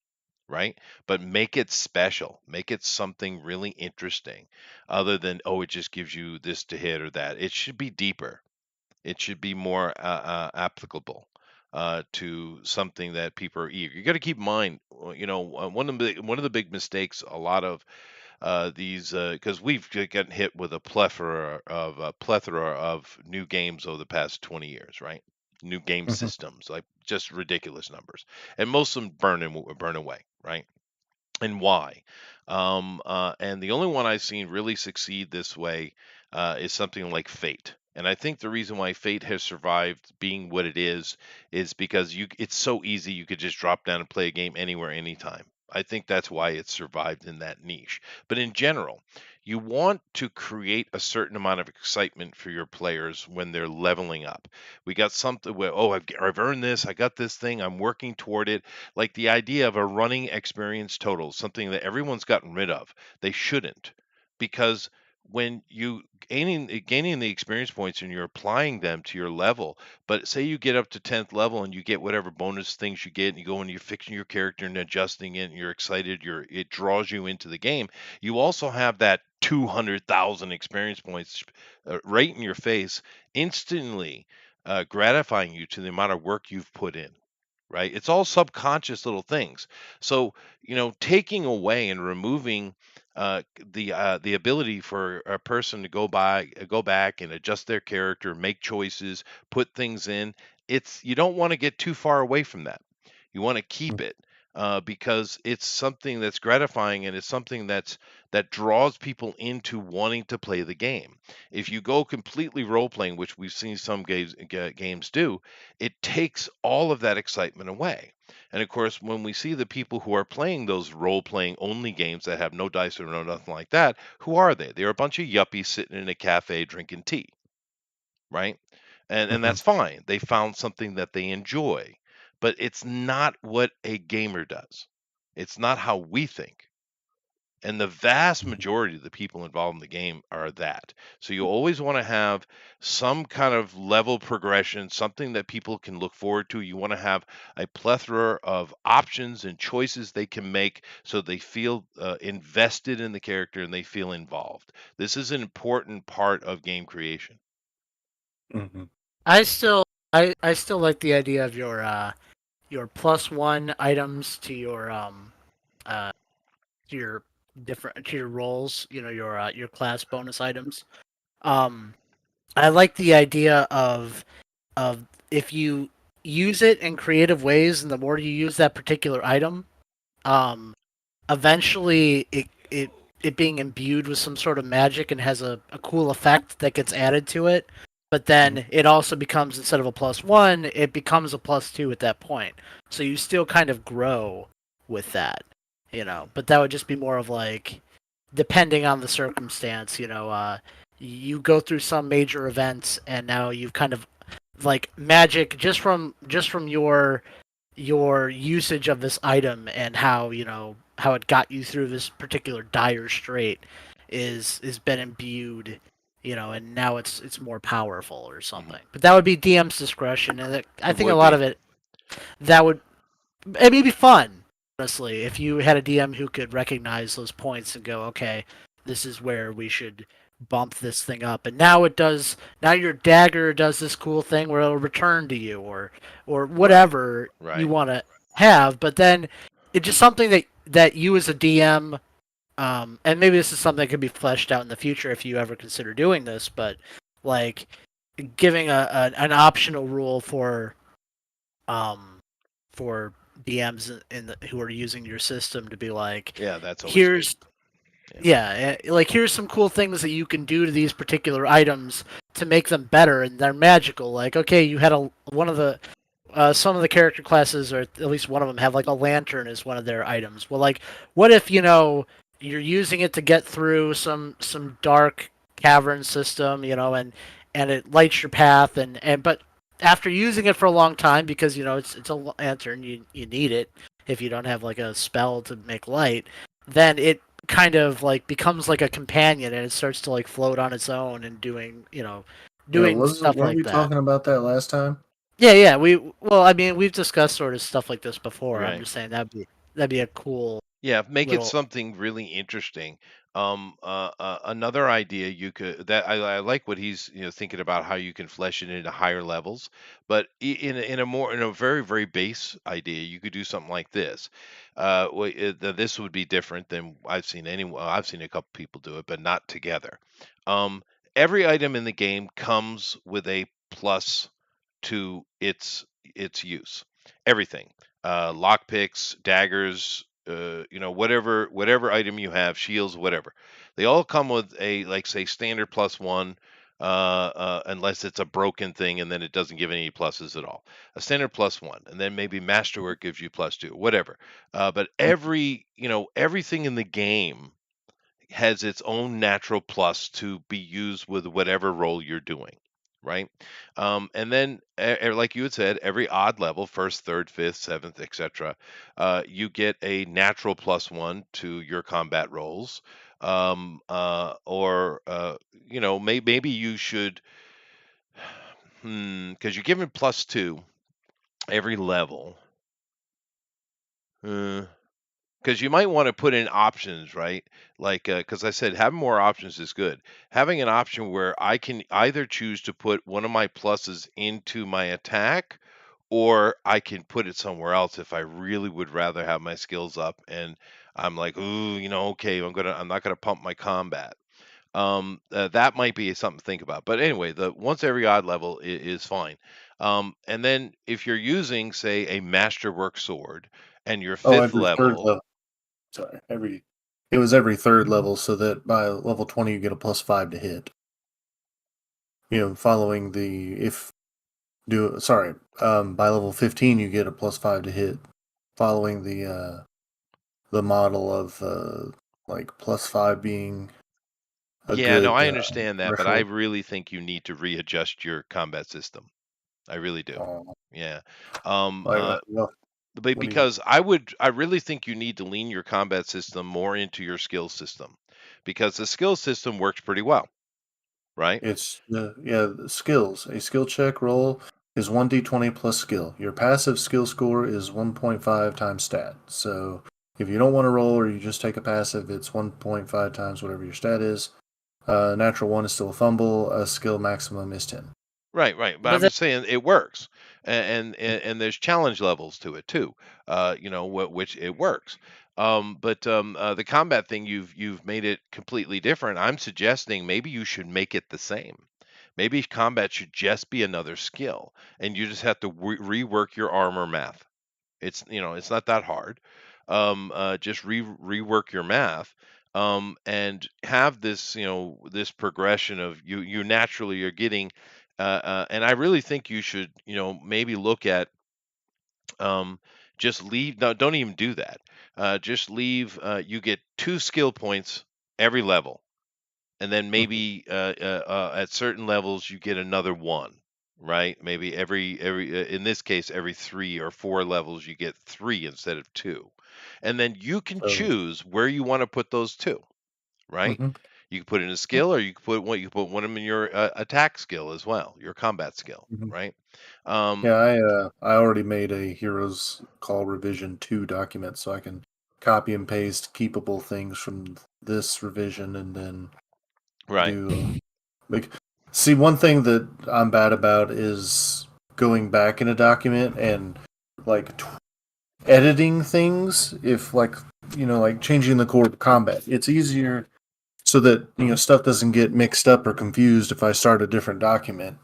right? But make it special, make it something really interesting, other than, oh, it just gives you this to hit or that. It should be deeper, it should be more applicable to something that people are eager. You got to keep in mind, one of the big mistakes a lot of these because we've gotten hit with a plethora of new games over the past 20 years, right? New game Mhm. systems, like just ridiculous numbers, and most of them burn away, right? And why. And the only one I've seen really succeed this way is something like Fate. And I think the reason why Fate has survived being what it is because it's so easy you could just drop down and play a game anywhere, anytime. I think that's why it survived in that niche. But in general, you want to create a certain amount of excitement for your players when they're leveling up. We got something where, oh, I've earned this, I got this thing, I'm working toward it. Like the idea of a running experience total, something that everyone's gotten rid of. They shouldn't, because when you gaining the experience points and you're applying them to your level, but say you get up to 10th level and you get whatever bonus things you get, and you go and you're fixing your character and adjusting it, and you're excited, it draws you into the game. You also have that 200,000 experience points right in your face, instantly gratifying you to the amount of work you've put in. Right? It's all subconscious little things. So, taking away and removing the ability for a person to go back and adjust their character, make choices, put things in. You don't want to get too far away from that. You want to keep it because it's something that's gratifying, and it's something that draws people into wanting to play the game. If you go completely role playing, which we've seen some games do, it takes all of that excitement away. And of course, when we see the people who are playing those role playing only games that have no dice or no nothing like that, who are they? They're a bunch of yuppies sitting in a cafe drinking tea, right? And Mhm. that's fine. They found something that they enjoy, but it's not what a gamer does. It's not how we think. And the vast majority of the people involved in the game are that. So you always want to have some kind of level progression, something that people can look forward to. You want to have a plethora of options and choices they can make so they feel invested in the character and they feel involved. This is an important part of game creation. Mhm. I still I still like the idea of your +1 items uh to your different to your roles, your class bonus items. Um I like the idea of if you use it in creative ways, and the more you use that particular item, um eventually it being imbued with some sort of magic and has a cool effect that gets added to it. But Mhm. then it also becomes, instead of a +1, it becomes a +2 at that point. So you still kind of grow with that. But that would just be more of like, depending on the circumstance, you go through some major events, and now you've kind of like magic just from your usage of this item, and how it got you through this particular dire strait is been imbued, and now it's more powerful or Mhm. something. But that would be DM's discretion, and I It think a would lot be. of that would it may be fun, honestly, if you had a DM who could recognize those points and go, okay, this is where we should bump this thing up. And now it does. Now your dagger does this cool thing where it'll return to you, or Right. whatever you Right. want to have. But then it's just something that you as a DM, and maybe this is something that could be fleshed out in the future if you ever consider doing this, but like giving an optional rule um for DMs who are using your system to be like, Yeah, that's always good. here's Yeah. yeah, like here's some cool things that you can do to these particular items to make them better, and they're magical. Like, okay, you had a one of the some of the character classes, or at least one of them, have like a lantern as one of their items. Well, like, what if you're using it to get through some dark cavern system, and it lights your path, and but after using it for a long time, because it's a lantern, you need it if you don't have like a spell to make light, then it kind of like becomes like a companion, and it starts to like float on its own and Yeah, doing stuff weren't like we that. talking about that last time? Yeah. Well, I mean, we've discussed sort of stuff like this before. I'm Right. just saying that'd be a cool Yeah, make it little. something really interesting. Another idea you could that I like what he's thinking about how you can flesh it into higher levels, but in a very very base idea, you could do something like this. This would be different than I've seen a couple people do it, but not together. Um, every item in the game comes with a plus to its use. Everything, lockpicks, daggers, whatever item you have, shields, whatever. They all come with a, like, say, standard +1. unless it's a broken thing and then it doesn't give any pluses at all. A standard +1, and then maybe masterwork gives you +2, whatever. But everything in the game has its own natural plus to be used with whatever role you're doing, right? And then, like you had said, every odd level, first, third, fifth, seventh, etc., you get a natural +1 to your combat rolls. Or maybe you should, because you're given +2 every level. Because you might want to put in options, right? Like, because I said having more options is good. Having an option where I can either choose to put one of my pluses into my attack, or I can put it somewhere else if I really would rather have my skills up. And I'm like, ooh, okay, I'm not gonna pump my combat. That might be something to think about. But anyway, the once every odd level is fine. And then if you're using, say, a masterwork sword and your Oh, fifth every third level. level. Sorry, it was every third level, so that by level 20 you get a +5 to hit. Following the if do sorry, by level 15 you get a +5 to hit, following the model of like +5 being a Yeah, no, good I understand that, but I threshold. really think you need to readjust your combat system. I really do. Oh, Yeah. like, well, But what do you? because I really think you need to lean your combat system more into your skill system, because the skill system works pretty well, right? It's the skills. A skill check roll is 1d20 plus skill. Your passive skill score is 1.5 times stat. So if you don't want to roll or you just take a passive, it's 1.5 times whatever your stat is. Natural one is still a fumble. A skill maximum is 10. Right, right. But But I'm that, just saying it works, and there's challenge levels to it too. Which it works. But the combat thing, you've made it completely different. I'm suggesting maybe you should make it the same. Maybe combat should just be another skill, and you just have to rework your armor math. It's not that hard. Just rework your math, and have this progression of you naturally are getting. And I really think you should, maybe look at, just leave. No, don't even do that. Just leave. You get 2 skill points every level, and then Mhm. maybe at certain levels you get another one, right? Maybe every in this case every 3 or 4 levels you get 3 instead of 2, and then you can So, choose where you want to put those 2, right? mhm. You can put in a skill, or you can put one of them in your attack skill as well, your combat skill, Mhm. right? um Yeah, I already made a Heroes Call Revision 2 document, so I can copy and paste keepable things from this revision and then right. do. Like, see, one thing that I'm bad about is going back in a document and like editing things. If like changing the core of combat, it's easier so that stuff doesn't get mixed up or confused if I start a different document.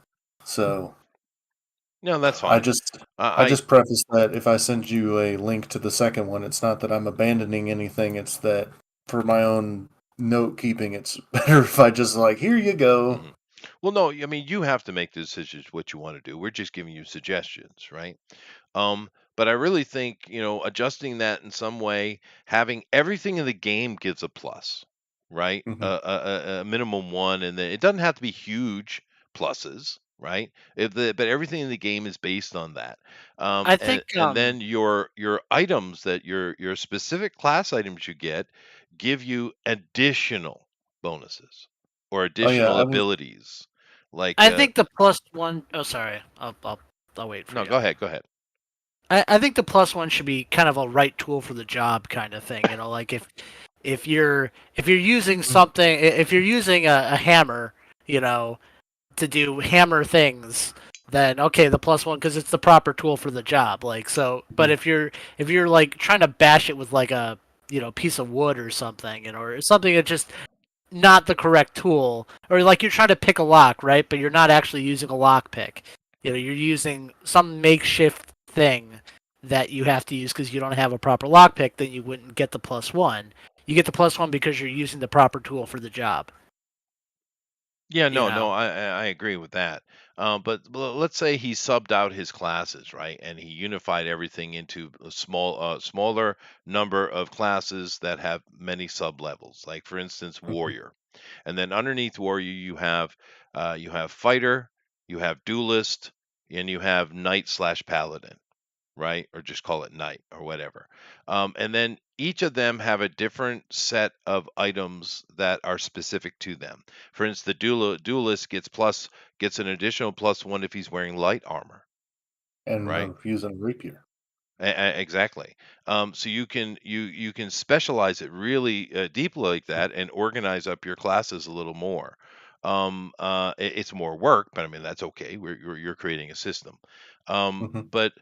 So No, that's I fine. just I I just preface that if I send you a link to the second one, it's not that I'm abandoning anything. It's that for my own note keeping, it's better if I just like here you go. mhm. Well, no, I mean, you have to make the decisions what you want to do. We're just giving you suggestions, right? But I really think, adjusting that in some way, having everything in the game gives a plus, right? Hmm. A minimum one, and then it doesn't have to be huge pluses, right? But everything in the game is based on that. I And think and then your items, that your specific class items you get, give you additional bonuses or Oh yeah, additional I was. abilities. Like, I think the +1. Oh, sorry. I'll wait for no, you. go ahead, go ahead. I think the +1 should be kind of a right tool for the job kind of thing. Like if you're using something, if you're using a hammer, you know, to do hammer things, then okay, the +1 because it's the proper tool for the job. Like so, but Mhm. if you're like trying to bash it with like a piece of wood or something, or something that just not the correct tool, or like you're trying to pick a lock, right? But you're not actually using a lock pick. You're using some makeshift thing that you have to use because you don't have a proper lock pick. Then you wouldn't get the +1. You get the +1 because you're using the proper tool for the job. Yeah, You no, know. I agree with that. But let's say he subbed out his classes, right? And he unified everything into a smaller number of classes that have many sub levels. Like for instance, Mhm. warrior, and then underneath warrior you have fighter, you have duelist, and you have knight slash paladin, right? Or just call it night or whatever. And then each of them have a different set of items that are specific to them. For instance, the duelist gets an additional +1 if he's wearing light armor, And right? using rapier. Exactly. So you can specialize it really deeply like that and organize up your classes a little more. It's more work, but I mean that's okay. You're creating a system. Mhm. But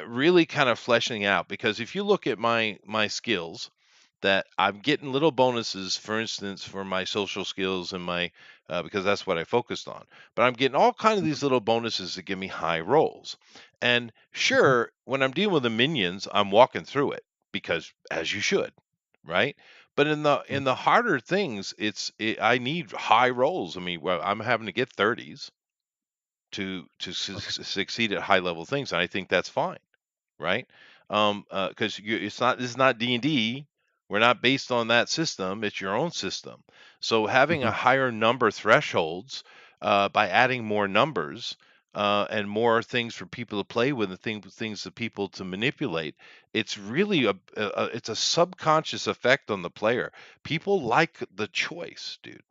really kind of fleshing out because if you look at my skills, that I'm getting little bonuses, for instance, for my social skills and my because that's what I focused on. But I'm getting all kind of these little bonuses that give me high rolls. And Mhm. sure, when I'm dealing with the minions, I'm walking through it because as you should, right? But Mhm. in the harder things, I need high rolls. I mean, well, I'm having to get 30s to succeed at high level things, and I think that's fine, right? Because it's not this is not D&D. We're not based on that system. It's your own system. So having a Mhm. higher number thresholds by adding more numbers and more things for people to play with and things for people to manipulate, it's really it's a subconscious effect on the player. People like the choice, dude.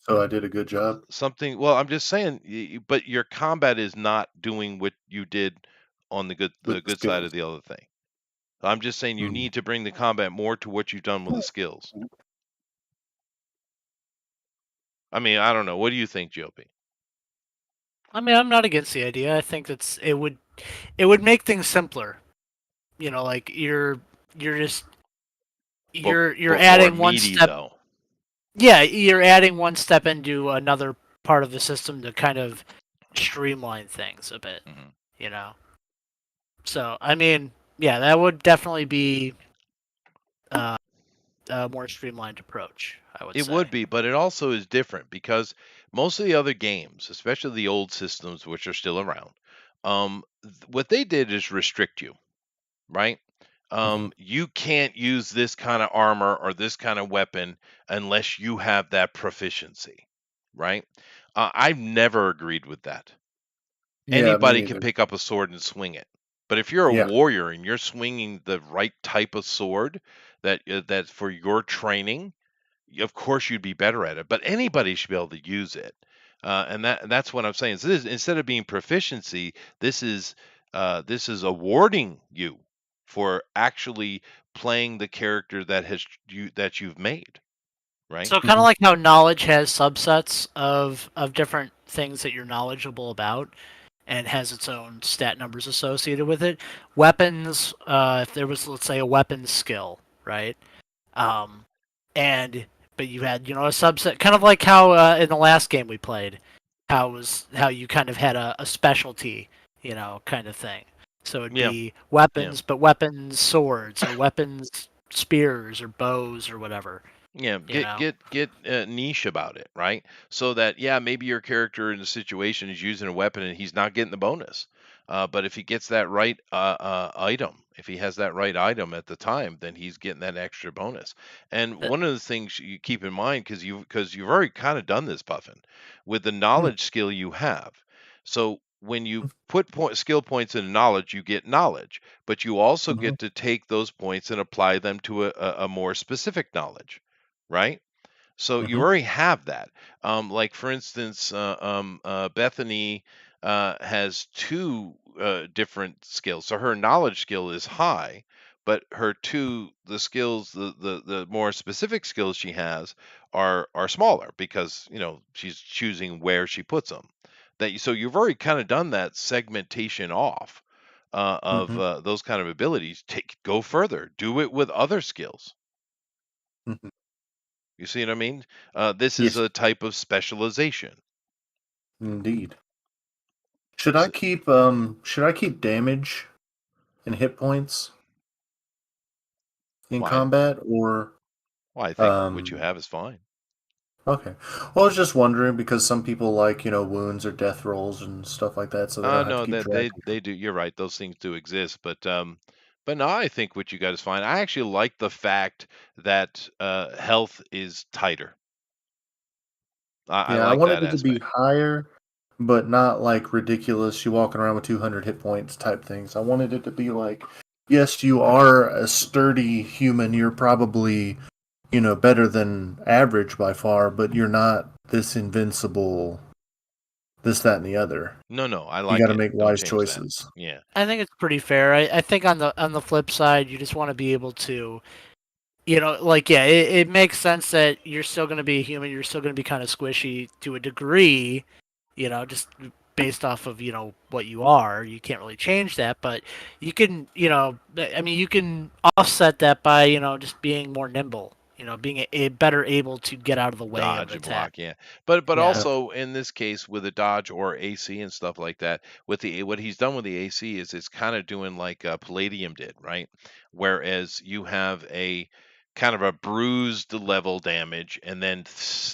So I did a good job Something well, I'm just saying, but your combat is not doing what you did on the with the good side skills. of the other thing. I'm just saying you Mhm. need to bring the combat more to what you've done with the skills. I mean, I don't know. What do you think, GOP? I mean, I'm not against the idea. I think it would make things simpler. You know, like you're just you're But more adding one meaty step. though. Yeah, you're adding one step into another part of the system to kind of streamline things a bit. Mhm. You know. So I mean, yeah, that would definitely be uh, a more streamlined approach. I would It say. would be, but it also is different because most of the other games, especially the old systems which are still around, what they did is restrict you, right? Mhm. You can't use this kind of armor or this kind of weapon unless you have that proficiency, right? I've never agreed with that. Yeah, me Anybody can neither. pick up a sword and swing it. But if you're a Yeah. warrior and you're swinging the right type of sword that's for your training, of course you'd be better at it. But anybody should be able to use it. And that's what I'm saying. So instead of being proficiency, this is awarding you for actually playing the character that you've made, right? So kind of Mhm. like how knowledge has subsets of different things that you're knowledgeable about, and has its own stat numbers associated with it. Weapons, if there was, let's say, a weapons skill, right? Um, and but you had, you know, a subset, kind of like how in the last game we played, how you kind of had a specialty, you know, kind of thing. So it'd Yeah, be yeah. weapons, but weapons swords or weapons spears or bows or whatever, Yeah, you know. get niche about it, right? So that yeah, maybe your character in the situation is using a weapon and he's not getting the bonus. But if he gets that right item, if he has that right item at the time, then he's getting that extra bonus. And Uh, one of the things you keep in mind because you've already kind of done this, Puffin, with the Mm. knowledge skill you have. So when you put skill points into knowledge, you get knowledge, but you also Mhm. get to take those points and apply them to a more specific knowledge, right? So you Mhm. already have that. Like for instance, Bethany has two different skills. So her knowledge skill is high, but her the skills, the more specific skills she has are smaller because she's choosing where she puts them. So you've already kind of done that segmentation off of Mhm. those kind of abilities. Go further. Do it with other skills. Mhm. You see what I mean? This is Yes, a type of specialization. indeed. So, Should I keep damage and hit points in why? combat or Well, I think what you um have is fine. Okay. Well, I was just wondering because some people like, wounds or death rolls and stuff like that, so they don't have to No, keep that track. they do. You're right; those things do exist. But no, I think what you got is fine. I actually like the fact that health is tighter. I Yeah, I like wanted that it to be aspect. higher, but not like ridiculous. You walking around with 200 hit points type things. I wanted it to be like, yes, you are a sturdy human. You're probably, better than average by far, but you're not this invincible, this, that, and the other. No, no, I You like got to it. make Don't wise change that. choices. Yeah, I think it's pretty fair. I think on the flip side, you just want to be able to, like yeah, it makes sense that you're still going to be a human. You're still going to be kind of squishy to a degree, just based off of what you are. You can't really change that, but you can, I mean, you can offset that by just being more nimble. Being better able to get out of the way of dodge an and attack. block. Yeah, but Yeah, Yeah. also in this case with a dodge or AC and stuff like that, with the what he's done with the AC is it's kind of doing like Palladium did, right? Whereas you have a kind of a bruised level damage and then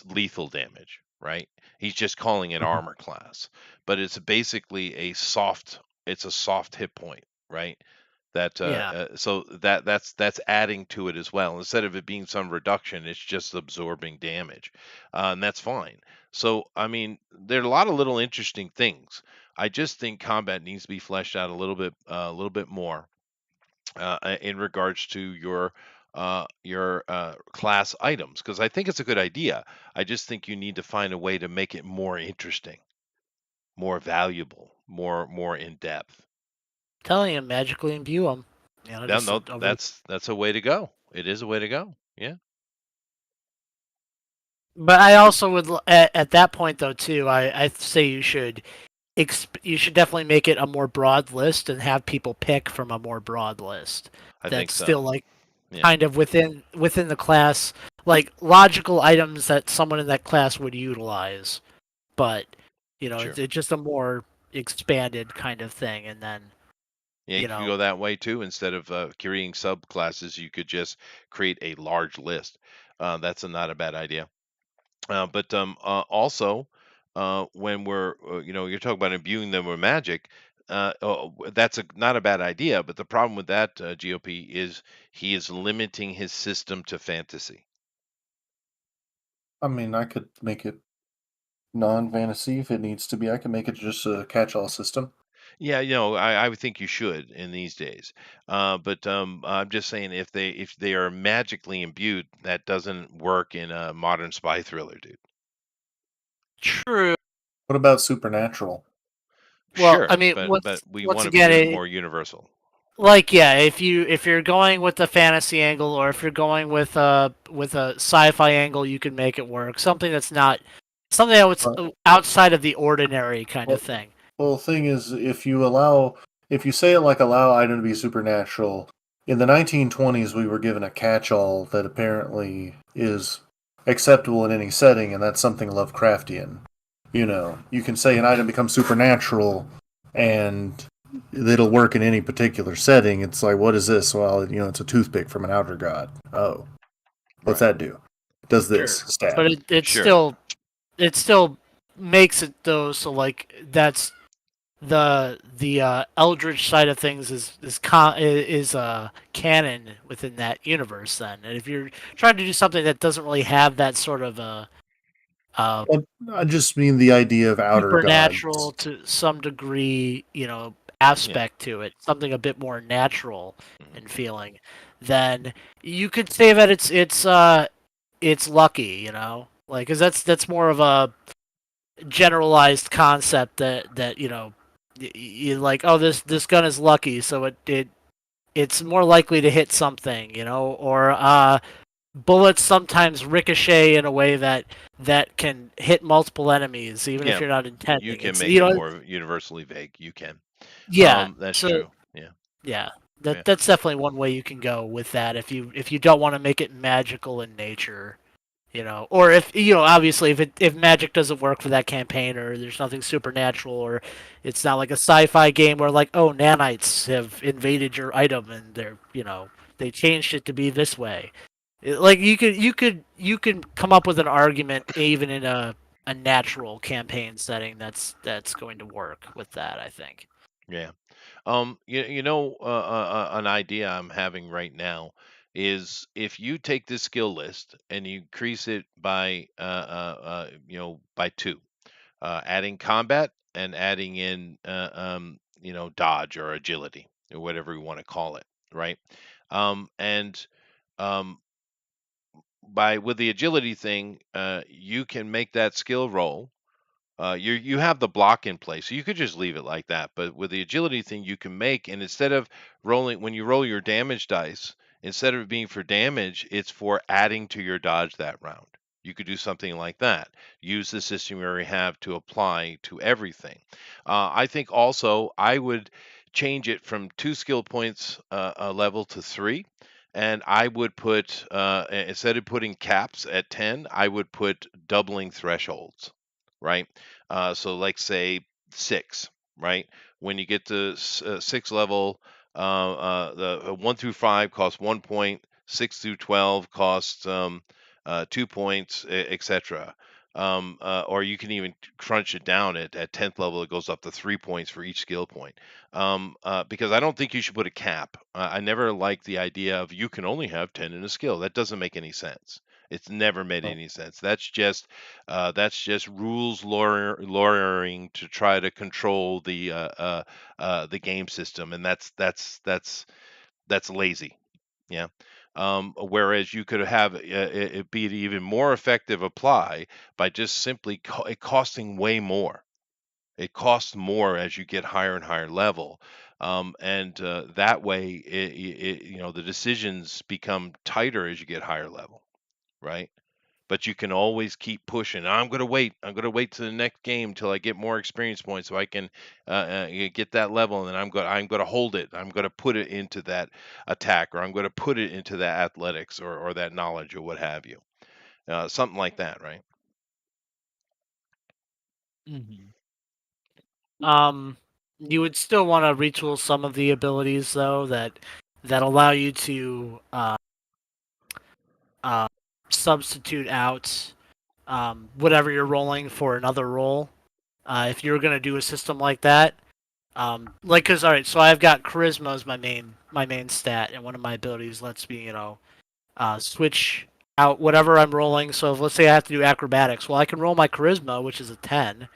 lethal damage, right? He's just calling it Mhm. armor class, but it's basically a soft. It's a soft hit point, right? yeah. So that's adding to it as well. Instead of it being some reduction, it's just absorbing damage, and that's fine. So I mean, there are a lot of little interesting things. I just think combat needs to be fleshed out a little bit more in regards to your class items, because I think it's a good idea. I just think you need to find a way to make it more interesting, more valuable, more in depth. Telling you, magically imbue them. Yeah, Just no, over. that's a way to go. It is a way to go. Yeah. But I also would at that point though too. I say you should definitely make it a more broad list and have people pick from a more broad list. I think That's so. still like Yeah, kind of within the class, like logical items that someone in that class would utilize. But sure. it's just a more expanded kind of thing. And then Yeah, you you could know, go that way too. Instead of creating subclasses, you could just create a large list. Not a bad idea. But also, when you're talking about imbuing them with magic. That's not a bad idea. But the problem with that GOP is he is limiting his system to fantasy. I mean, I could make it non-fantasy if it needs to be. I can make it just a catch-all system. Yeah, I would think you should in these days. But I'm just saying if they are magically imbued, that doesn't work in a modern spy thriller, dude. true. What about supernatural? Well, I Sure, mean, but we once want to be again, more universal. like yeah, if you're going with the fantasy angle, or if you're going with a sci-fi angle, you can make it work. Something that was Uh, outside of the ordinary kind of well, thing. well, the thing is, if you say it like allow item to be supernatural, in the 1920s we were given a catch-all that apparently is acceptable in any setting, and that's something Lovecraftian. You can say an item becomes supernatural, and it'll work in any particular setting. It's like, what is this? Well, it's a toothpick from an outer god. Oh, what's Right. that do? It does this. Sure, but Stab. Sure. it still makes it though. So like that's the eldritch side of things is canon within that universe. Then, and if you're trying to do something that doesn't really have that sort of uh Well, I just mean the idea of outer supernatural gods. to some degree, Yeah. aspect to it, something a bit more natural Mhm. in feeling, then you could say that it's lucky, like because that's more of a generalized concept that you like, oh, this gun is lucky, so it's more likely to hit something, or bullets sometimes ricochet in a way that can hit multiple enemies, even if Yeah. you're not You intending. can It's make it more universally vague. You can. yeah. That's So true. Yeah. yeah, Yeah. that's definitely one way you can go with that if you don't want to make it magical in nature. Or if obviously if magic doesn't work for that campaign, or there's nothing supernatural, or it's not like a sci-fi game where like, oh, nanites have invaded your item and they changed it to be this way. Like you could come up with an argument even in a natural campaign setting that's going to work with that. I think. Yeah. An idea I'm having right now is if you take this skill list and you increase it by by two, adding combat and adding in dodge or agility or whatever we want to call it, right? And um, by with the agility thing, you can make that skill roll. You have the block in place, so you could just leave it like that. But with the agility thing, you can make, and instead of rolling, when you roll your damage dice, instead of it being for damage, it's for adding to your dodge that round. You could do something like that. Use the system you already have to apply to everything. I think also I would change it from 2 skill points a level to 3. And I would put, instead of putting caps at 10, I would put doubling thresholds, right? So, like, say 6, right? When you get to 6 level, the 1 through 5 cost 1 point, 6 through 12 costs 2 points, etc. Or you can even crunch it down at 10th level, it goes up to 3 points for each skill point. Because I don't think you should put a cap. I never liked the idea of you can only have 10 in a skill. That doesn't make any sense. It's never made Oh. any sense. That's just rules lawyering to try to control the game system, and that's lazy. Yeah. Whereas you could have it be an even more effective apply by just simply it costing way more. It costs more as you get higher and higher level, and that way, the decisions become tighter as you get higher level, right? But you can always keep pushing. I'm going to wait. I'm going to wait to the next game till I get more experience points so I can get that level, and then I'm going to hold it. I'm going to put it into that attack, or I'm going to put it into that athletics, or that knowledge, or what have you. Something like that, right? Hmm. You would still want to retool some of the abilities though that allow you to uh, substitute out whatever you're rolling for another roll. If you're gonna do a system like that, like, cause all right, so I've got charisma as my main stat, and one of my abilities lets me switch out whatever I'm rolling. So if, let's say I have to do acrobatics, well, I can roll my charisma, which is a 10,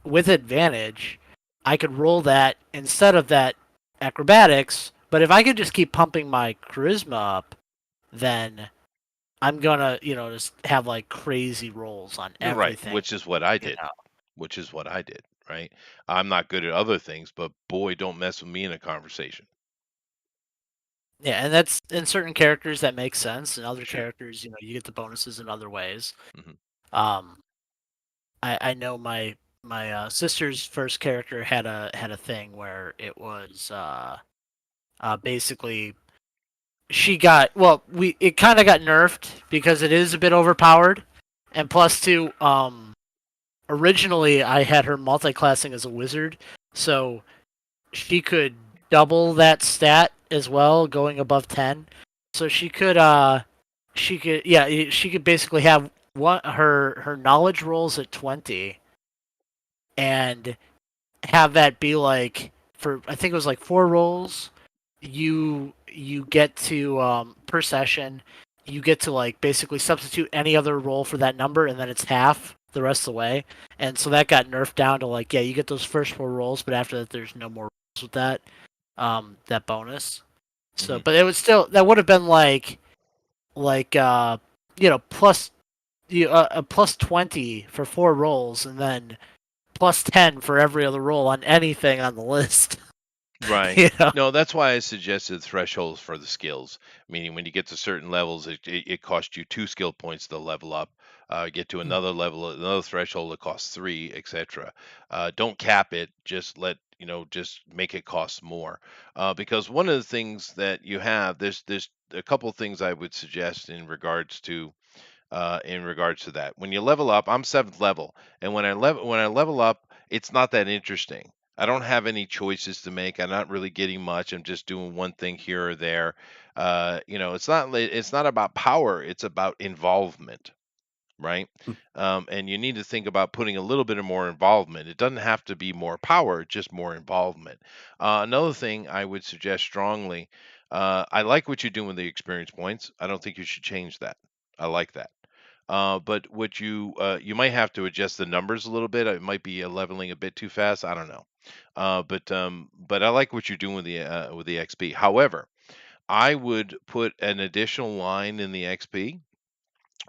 with advantage. I could roll that instead of that acrobatics. But if I could just keep pumping my charisma up, then I'm gonna, just have like crazy rolls on Right, everything. which is what I You did. know. Which is what I did, right? I'm not good at other things, but boy, don't mess with me in a conversation. Yeah, and that's in certain characters that makes sense. In other Sure. characters, you get the bonuses in other ways. Hmm. Um, I know my sister's first character had a thing where it was basically she got, well, we it kind of got nerfed because it is a bit overpowered, and plus two, originally I had her multi-classing as a wizard, so she could double that stat as well, going above 10. So she could basically have one her knowledge rolls at 20 and have that be like, for I think it was like 4 rolls, you get to per session, you get to like basically substitute any other roll for that number, and then it's half the rest of the way. And so that got nerfed down to like, yeah, you get those first 4 rolls, but after that there's no more rolls with that bonus. So, Hmm. but it would still, that would have been like plus a plus 20 for 4 rolls, and then plus 10 for every other roll on anything on the list. Right. you know. No, that's why I suggested thresholds for the skills. Meaning, when you get to certain levels, it costs you 2 skill points to level up. Get to another level, another threshold, it costs 3, etc. Don't cap it. Just make it cost more. Because one of the things that you have, there's a couple things I would suggest in regards to that. When you level up, I'm 7th level, and when I level up, it's not that interesting. I don't have any choices to make. I'm not really getting much. I'm just doing one thing here or there. It's not about power, it's about involvement, right? And you need to think about putting a little bit of more involvement. It doesn't have to be more power, just more involvement. Another thing I would suggest strongly, I like what you're doing with the experience points. I don't think you should change that. I like that. But what you might have to adjust the numbers a little bit. It might be leveling a bit too fast. I don't know. But I like what you're doing with the XP. However, I would put an additional line in the XP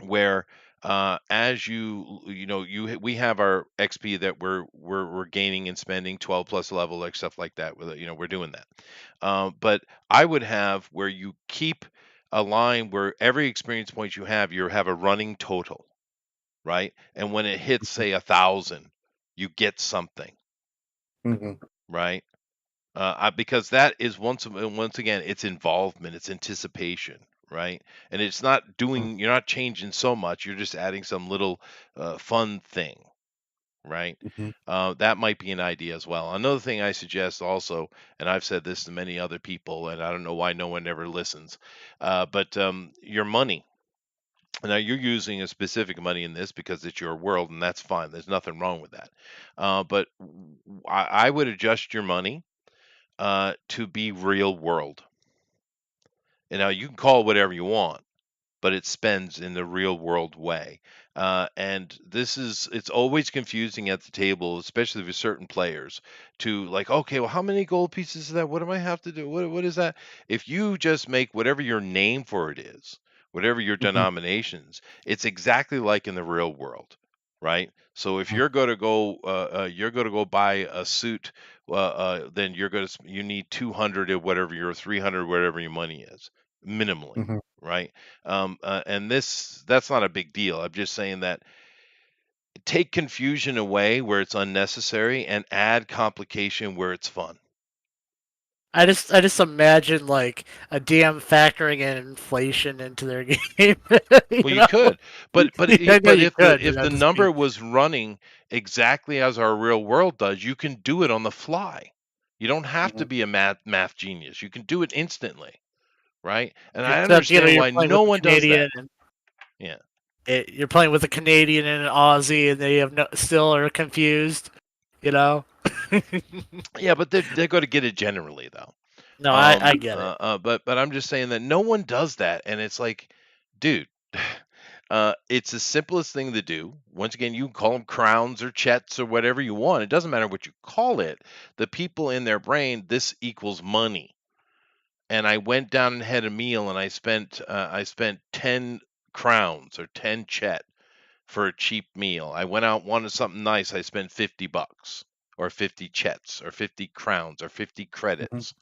where as we have our XP that we're gaining and spending 12 plus level, like stuff like that. We're doing that. But I would have where you keep a line where every experience point you have a running total, right? And when it hits, say, 1,000, you get something, Hmm. right? Because that is once again, it's involvement, it's anticipation, right? And it's not you're not changing so much, you're just adding some little fun thing, right? Hmm. That might be an idea as well. Another thing I suggest also, and I've said this to many other people, and I don't know why no one ever listens, but your money. Now you're using a specific money in this because it's your world, and that's fine. There's nothing wrong with that. But I would adjust your money to be real world. And now you can call it whatever you want, but it spends in the real world way. And it's always confusing at the table, especially with certain players, to like, okay, well, how many gold pieces is that? What do I have to do? What is that? If you just make whatever your name for it is, whatever your Hmm. denominations, it's exactly like in the real world, right? So if you're going to go buy a suit, then you need 200 or whatever your 300, whatever your money is, minimally, Hmm. right? And that's not a big deal. I'm just saying that take confusion away where it's unnecessary and add complication where it's fun. I just imagine like a DM factoring in inflation into their game. Well, you you know? could, Yeah, I know but you could, but if I the just number mean was running exactly as our real world does, you can do it on the fly. You don't have Hmm. to be a math genius. You can do it instantly, right? And I except understand you're why playing with no the one does Canadian that. and Yeah. you're playing with a Canadian and an Aussie, and they have still are confused. You know? Yeah, but they're going to get it generally though. No, I get it. But I'm just saying that no one does that, and it's like, dude, it's the simplest thing to do. Once again, you can call them crowns or chets or whatever you want. It doesn't matter what you call it. The people in their brain, this equals money. And I went down and had a meal, and I spent 10 crowns or 10 chet for a cheap meal. I went out wanted something nice. I spent $50 or 50 chets or 50 crowns or 50 Hmm. credits,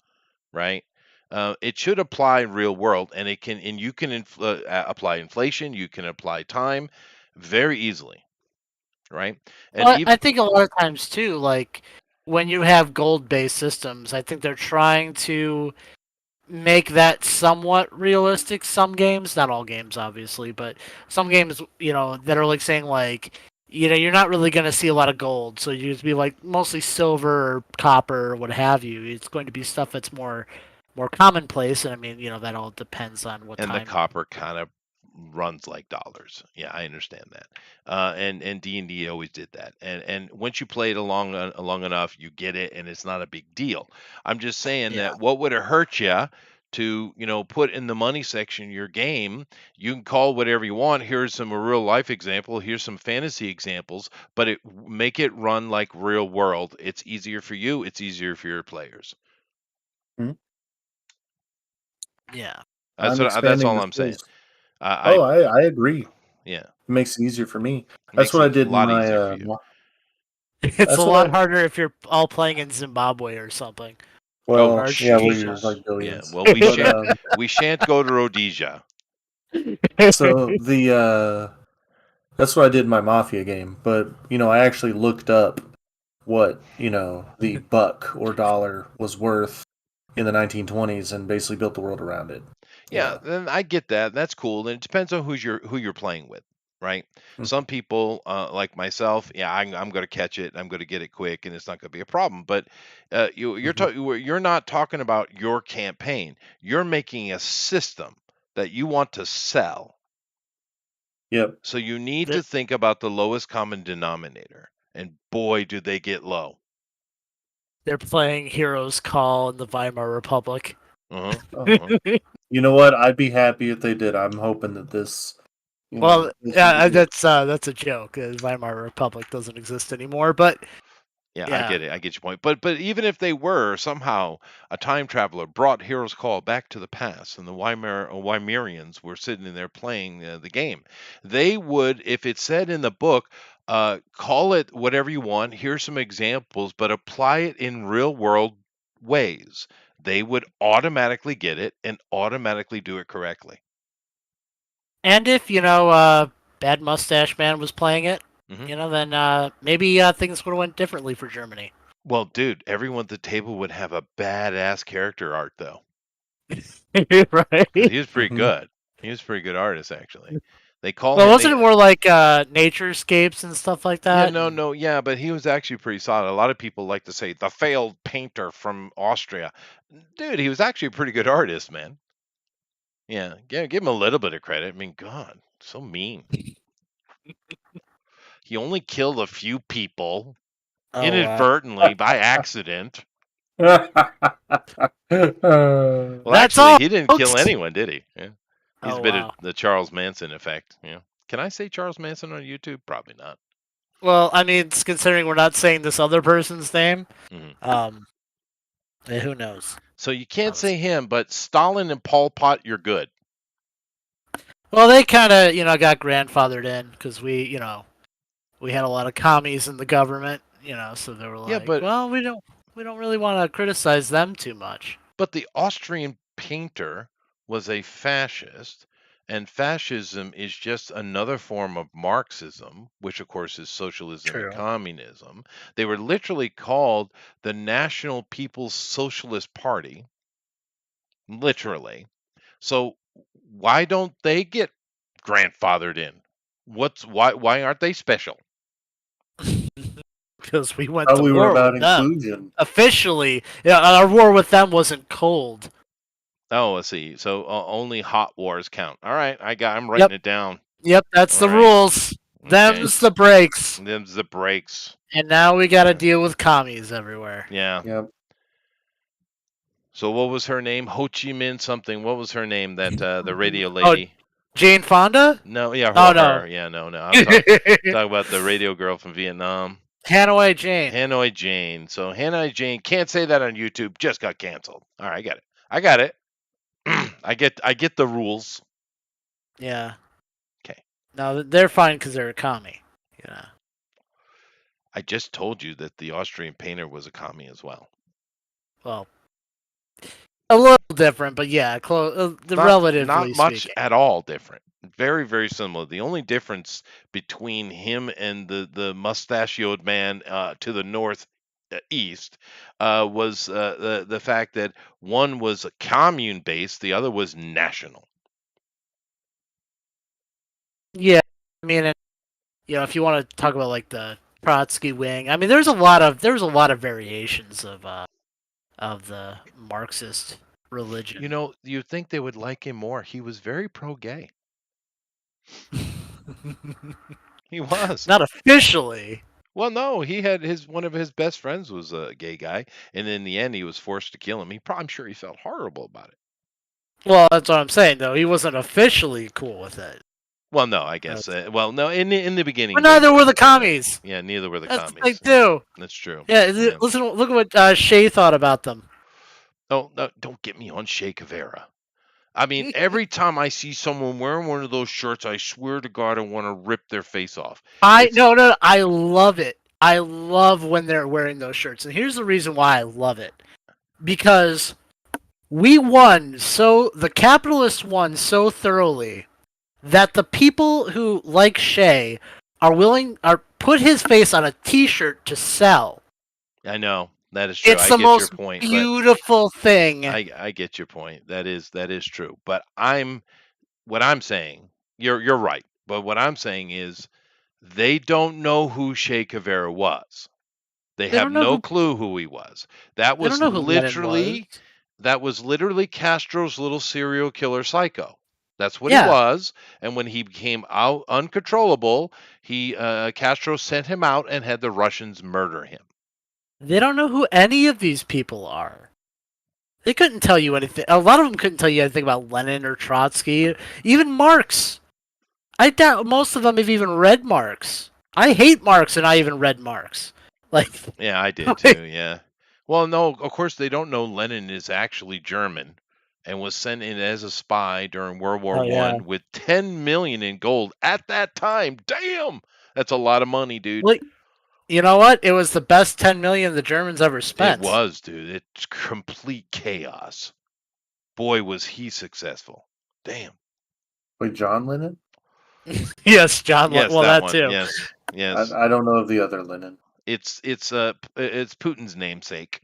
right? It should apply in real world, and you can apply inflation, you can apply time very easily, right? And Well, even I think a lot of times too, like when you have gold-based systems, I think they're trying to make that somewhat realistic. Some games, not all games, obviously, but some games, that are like saying like, you're not really going to see a lot of gold, so you just be like mostly silver or copper or what have you. It's going to be stuff that's more commonplace, and I mean, that all depends on what and the time. copper kind of runs like dollars. Yeah, I understand that. And D&D always did that. And once you play it long enough, you get it, and it's not a big deal. I'm just saying Yeah. that what would it hurt you to put in the money section of your game? You can call whatever you want. Here's some real life example. Here's some fantasy examples, but make it run like real world. It's easier for you. It's easier for your players. Yeah. I'm That's expanding all the I'm saying. skills. I Oh, I agree. It Yeah, makes it easier for me. it That's makes what I it a did in lot my easier for you. It's a that's what lot I harder if you're all playing in Zimbabwe or something. Oh, well, Or yeah, where Jesus. you're Argentina. like Yeah. billions. Well, But we shan't go to Rhodesia. so that's what I did in my Mafia game. But I actually looked up what the buck or dollar was worth in the 1920s and basically built the world around it. Yeah, Yeah. then I get that. That's cool. And it depends on who you're playing with. right? Hmm. Some people, like myself, yeah, I'm going to catch it. I'm going to get it quick, and it's not going to be a problem. But Mhm. you're not talking about your campaign. You're making a system that you want to sell. Yep. So you need They're, to think about the lowest common denominator, and boy, do they get low. they're playing Heroes Call in the Weimar Republic. Uh-huh. Oh, Uh-huh. you know what? I'd be happy if they did. I'm hoping that this, Well, this will yeah, be good. that's a joke. The Weimar Republic doesn't exist anymore. But Yeah, I yeah, get it. I get your point. But even if they were somehow a time traveler brought Hero's Call back to the past, and the Weimarians were sitting in there playing the game, they would, if it said in the book, call it whatever you want. Here's some examples, but apply it in real world ways. They would automatically get it and automatically do it correctly. and if Bad Mustache Man was playing it, Hmm. then maybe things would have went differently for Germany. Well, dude, everyone at the table would have a badass character art though. Because Right? he was pretty Hmm. good. He was a pretty good artist, actually. They call Well, him wasn't it they more like naturescapes and stuff like yeah, that? no, And no, yeah, but he was actually pretty solid. A lot of people like to say the failed painter from Austria. Dude, he was actually a pretty good artist, man. Yeah, give him a little bit of credit. I mean, God, so mean. He only killed a few people oh wow, inadvertently by accident. Well, that's actually, all, he didn't kill folks. anyone, did he? Yeah. He's Oh a bit of wow. the Charles Manson effect. Yeah. Can I say Charles Manson on YouTube? Probably not. Well, I mean, considering we're not saying this other person's name, Mhm. um, who knows? So you can't Honestly. say him, but Stalin and Pol Pot, you're good. Well, they kind of got grandfathered in because we had a lot of commies in the government, so they were Yeah, like, but well, we don't really want to criticize them too much. the Austrian painter was a fascist, and fascism is just another form of Marxism, which of course is socialism and True. communism. They were literally called the National People's Socialist Party, literally. So why don't they get grandfathered in? Why aren't they special? Because we went Thought to we were war about with them. inclusion. Officially, our war with them wasn't cold. Oh, let's see. So only hot wars count. All right, I'm Yep, writing it down. yep, that's All the right. rules. Okay. Them's the breaks. Them's the breaks. And now we got All to right. deal with commies everywhere. Yeah. Yep. So what was her name? Ho Chi Minh something. What was her name? That the radio Oh, lady. Jane Fonda? No, yeah, Oh well, no, her. Yeah, no, no. I'm talking about the radio girl from Vietnam. Hanoi Jane. Hanoi Jane. So Hanoi Jane can't say that on YouTube. Just got canceled. All right, I got it. I got it. I get the rules. Yeah. Okay. No, they're fine because they're a commie. Yeah. I just told you that the Austrian painter was a commie as well. Well, a little different, but yeah, close. Not Relatively much speaking. at all different. Very, very similar. The only difference between him and the mustachioed man to the north east was the fact that one was commune based, the other was national. Yeah. I mean, if you want to talk about like the Trotsky wing, I mean, there's a lot of variations of the Marxist religion. You think they would like him more? He was very pro gay. He was. Not officially. Well, no, he had one of his best friends was a gay guy, and in the end, he was forced to kill him. I'm sure he felt horrible about it. Well, that's what I'm saying, though. He wasn't officially cool with it. Well, no, I guess. Well, no, in the beginning, But they neither were the weren't. commies. Yeah, neither were the That's the thing commies. Yeah, too. that's true. Yeah, Yeah. listen. Look at what Shay thought about them. Oh, no, don't get me on Che Guevara. I mean, every time I see someone wearing one of those shirts, I swear to God, I want to rip their face off. It's No, I love it. I love when they're wearing those shirts, and here's the reason why I love it. Because the capitalists won so thoroughly that the people who like Shay are put his face on a T-shirt to sell. I know that is true. It's I the get your most point, but beautiful thing. I get your point. That is true. But what I'm saying, you're right. But what I'm saying is they don't know who Che Guevara was. They They have don't know no who clue who he was. they don't know who Lenin was. That was literally Castro's little serial killer psycho. That's what he Yeah, was. And when he became out uncontrollable, Castro sent him out and had the Russians murder him. they don't know who any of these people are. They couldn't tell you anything. A lot of them couldn't tell you anything about Lenin or Trotsky, even Marx. I doubt most of them have even read Marx. I hate Marx, and I even read Marx. Like, Yeah, I did too. Yeah. Well, no, of course they don't know Lenin is actually German and was sent in as a spy during World War oh yeah. One with 10 million in gold at that time. Damn, that's a lot of money, dude. Well, you know what? It was the best 10 million the Germans ever It spent. was, dude. It's complete chaos. Boy, was he successful. Damn. Wait, John Lennon? Yes, John. Yes, Well, that that one. too. Yes, yes. I don't know of the other Lennon. It's Putin's namesake,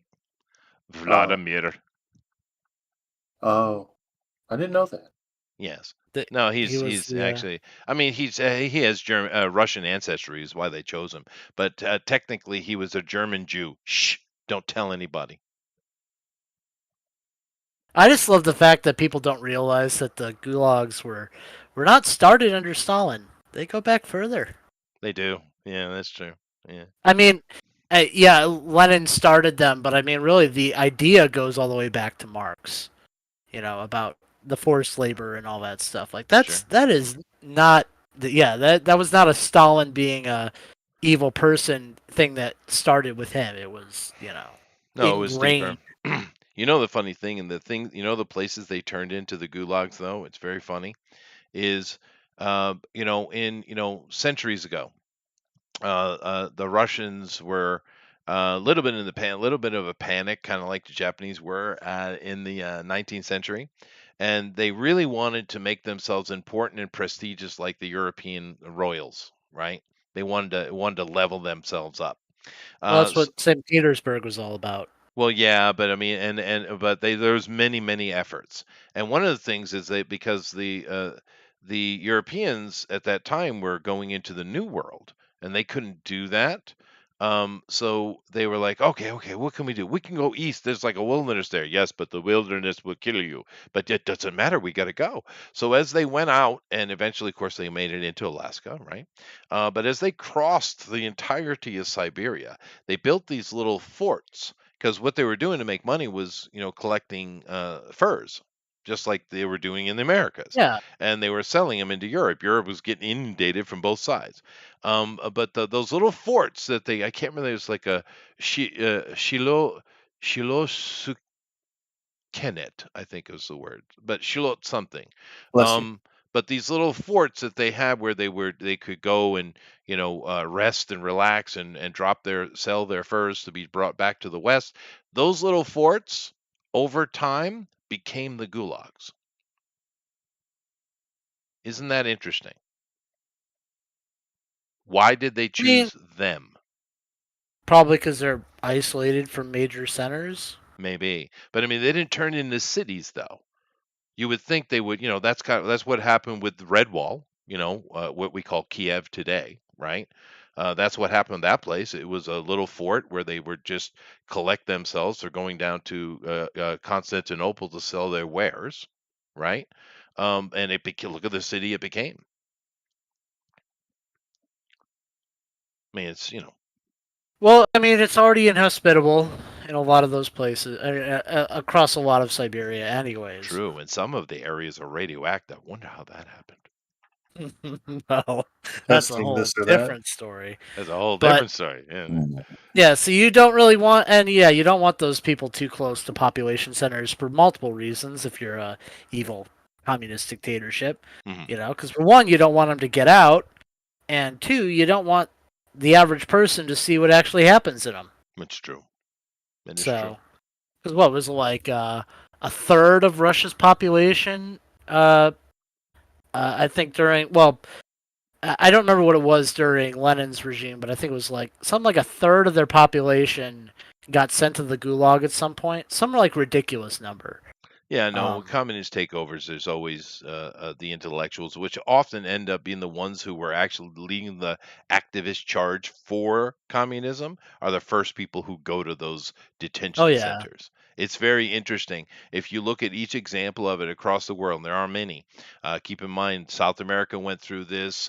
Oh, Vladimir. oh, I didn't know that. Yes. The- No, he was he's the. actually. I mean, he has German Russian ancestry is why they chose him. But technically, he was a German Jew. Shh! Don't tell anybody. I just love the fact that people don't realize that the gulags were not started under Stalin. They go back further. They do. Yeah, that's true. Yeah. I mean, yeah, Lenin started them, but I mean, really, the idea goes all the way back to Marx. You know, about the forced labor and all that stuff. Like Sure. that is not yeah, that was not a Stalin being a evil person thing that started with him. It was, No, it was deeper. ingrained. You know the funny thing, and the thing, the places they turned into the gulags, though, it's very funny, is, centuries ago, the Russians were a little bit in a little bit of a panic, kind of like the Japanese were in the 19th century, and they really wanted to make themselves important and prestigious like the European royals, right? They wanted to level themselves up. Well, that's S what St. Petersburg was all about. Well, yeah, but I mean, but there's many efforts, and one of the things is that because the Europeans at that time were going into the New World, and they couldn't do that. So they were like, okay, what can we do? We can go east. There's like a wilderness there. Yes, but the wilderness will kill you. But it doesn't matter. We got to go. So as they went out, and eventually, of course, they made it into Alaska, right? But as they crossed the entirety of Siberia, they built these little forts because what they were doing to make money was collecting furs just like they were doing in the Americas, Yeah. and they were selling them into Europe was getting inundated from both sides. But those little forts that I can't remember, it was like a Shilo Kennet, I think is the word, but Shilot something. Bless you. But these little forts that they had where they could go and rest and relax and sell their furs to be brought back to the West. Those little forts over time became the gulags. Isn't that interesting? Why did they I mean, choose them? probably because they're isolated from major centers. Maybe, but I mean, they didn't turn into cities though. You would think they would, that's what happened with the Red Wall, what we call Kiev today, right? That's what happened in that place. It was a little fort where they would just collect themselves. They're going down to Constantinople to sell their wares, right? And look at the city it became. I mean, Well, I mean, it's already inhospitable in a lot of those places, across a lot of Siberia, anyways. true. And some of the areas are radioactive. I wonder how that happened. No, that's a Testing whole this or that. different story. That's a whole But different story. Yeah. yeah, so you don't really want, and yeah, you don't want those people too close to population centers for multiple reasons. If you're a evil communist dictatorship, Hmm. because for one, you don't want them to get out, and two, you don't want the average person to see what actually happens in them. It's true. It is true. So, because what was it, like a third of Russia's population? I think I don't remember what it was during Lenin's regime, but I think it was like something like a third of their population got sent to the gulag at some point. Some like ridiculous number. Yeah, no, with Um, communist takeovers, there's always the intellectuals, which often end up being the ones who were actually leading the activist charge for communism, are the first people who go to those oh detention yeah, centers. It's very interesting. If you look at each example of it across the world, and there are many, keep in mind South America went through this,